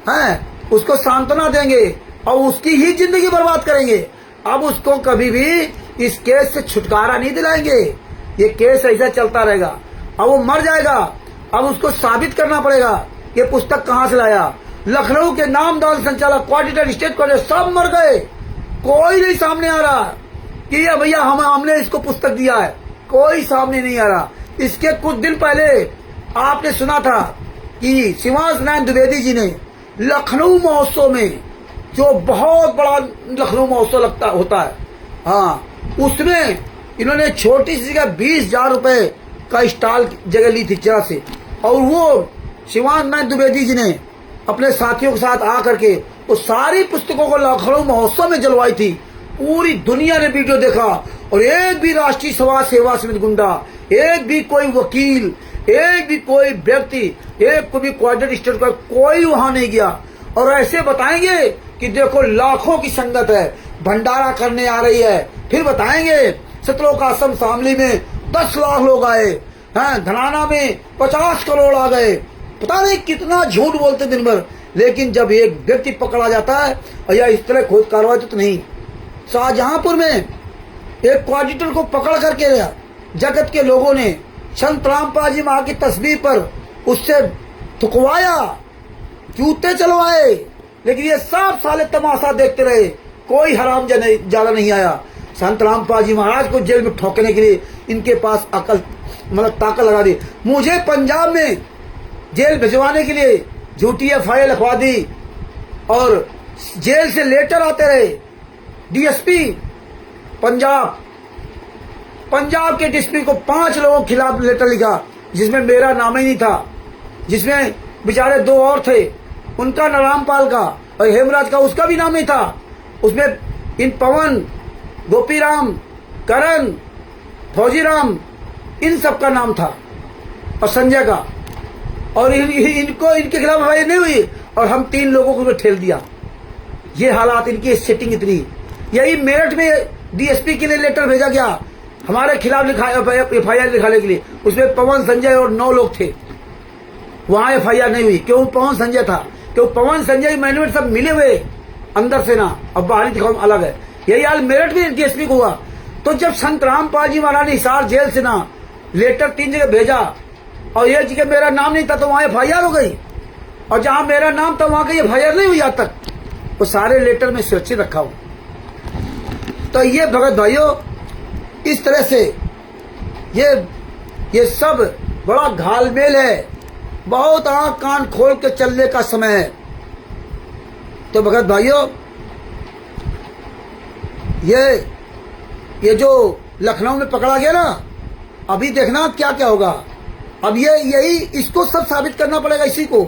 हैं, उसको सांत्वना देंगे और उसकी ही जिंदगी बर्बाद करेंगे। अब उसको कभी भी इस केस से छुटकारा नहीं दिलाएंगे, ये केस ऐसा चलता रहेगा। अब वो मर जाएगा। अब उसको साबित करना पड़ेगा ये पुस्तक कहां से लाया। लखनऊ के नामदार संचालक, क्वार्टर स्टेट क्वार्टर सब मर गए, कोई नहीं सामने आ रहा कि ये भैया हमने इसको पुस्तक दिया है, कोई सामने नहीं आ रहा। इसके कुछ दिन पहले आपने सुना था कि शिवांश नारायण द्विवेदी जी ने लखनऊ महोत्सव में, जो बहुत बड़ा लखनऊ महोत्सव होता है, हाँ, उसमें इन्होंने छोटी सी जगह 20,000 रुपए का स्टॉल जगह ली थी जरा से, और वो शिवानंद द्विवेदी जी ने अपने साथियों के साथ आकर के वो सारी पुस्तकों को लखनऊ महोत्सव में जलवाई थी। पूरी दुनिया ने वीडियो देखा और एक भी राष्ट्रीय समाज सेवा समिति गुंडा, एक भी कोई वकील, एक भी कोई व्यक्ति, एक को भी कोऑर्डिनेटर स्टेट का कोई वहां नहीं गया। और ऐसे बताएंगे कि देखो लाखों की संगत है, भंडारा करने आ रही है। फिर बताएंगे सतलोक आश्रम शामली में 10 लाख लोग आए हैं, धनाना में 50 करोड़ आ गए। पता नहीं कितना झूठ बोलते दिन भर। लेकिन जब एक व्यक्ति पकड़ा जाता है और या इस तरह खोज कार्रवाई तो नहीं। शाहजहांपुर में एक कोऑर्डिनेटर को पकड़ करके जगत के लोगों ने संत रामपाल जी महाराज की तस्वीर पर उससे थुकवाया, जूते चलवाए। लेकिन ये सब साले तमाशा देखते रहे, कोई हराम ज्यादा नहीं आया। संत रामपाल जी महाराज को जेल में ठोकने के लिए इनके पास अकल मतलब ताकत लगा दी। मुझे पंजाब में जेल भिजवाने के लिए झूठी एफआईआर लिखवा दी और जेल से लेटर आते रहे। डीएसपी पंजाब के डीएसपी को 5 लोगों के खिलाफ लेटर लिखा जिसमें मेरा नाम ही नहीं था, जिसमें बेचारे 2 और थे, उनका रामपाल का और हेमराज का उसका भी नाम नहीं था। उसमें इन पवन, गोपीराम, करण, फौजीराम, इन सब का नाम था और संजय का। और इनको इनके खिलाफ एफआईआर नहीं हुई और हम 3 लोगों को ठेल दिया। ये हालात, इनकी सेटिंग इतनी। यही मेरठ में डीएसपी के लिए लेटर भेजा गया हमारे खिलाफ एफआईआर लिखाने के लिए। उसमें पवन, संजय और 9 लोग थे। वहां एफआईआर नहीं हुई। क्यों? पवन संजय था। क्यों? पवन संजय मैनेजमेंट सब मिले हुए अंदर से ना, अब बाहरी दिखाओ अलग है। यही हाल मेरठ में डीएसपी को हुआ। तो जब संत रामपाल जी महाराज ने हिसार जेल से ना लेटर 3 जगह भेजा और एक जगह मेरा नाम नहीं था तो वहां एफआईआर हो गई, और जहां मेरा नाम था वहां का एफआईआर नहीं हुई आज तक। वो सारे लेटर में सुरक्षित रखा हूं। तो ये भगत भाइयों, इस तरह से ये सब बड़ा घालमेल है। बहुत आंख कान खोल के चलने का समय है। तो भगत भाइयों, ये जो लखनऊ में पकड़ा गया ना, अभी देखना क्या क्या होगा। अब यही इसको सब साबित करना पड़ेगा इसी को।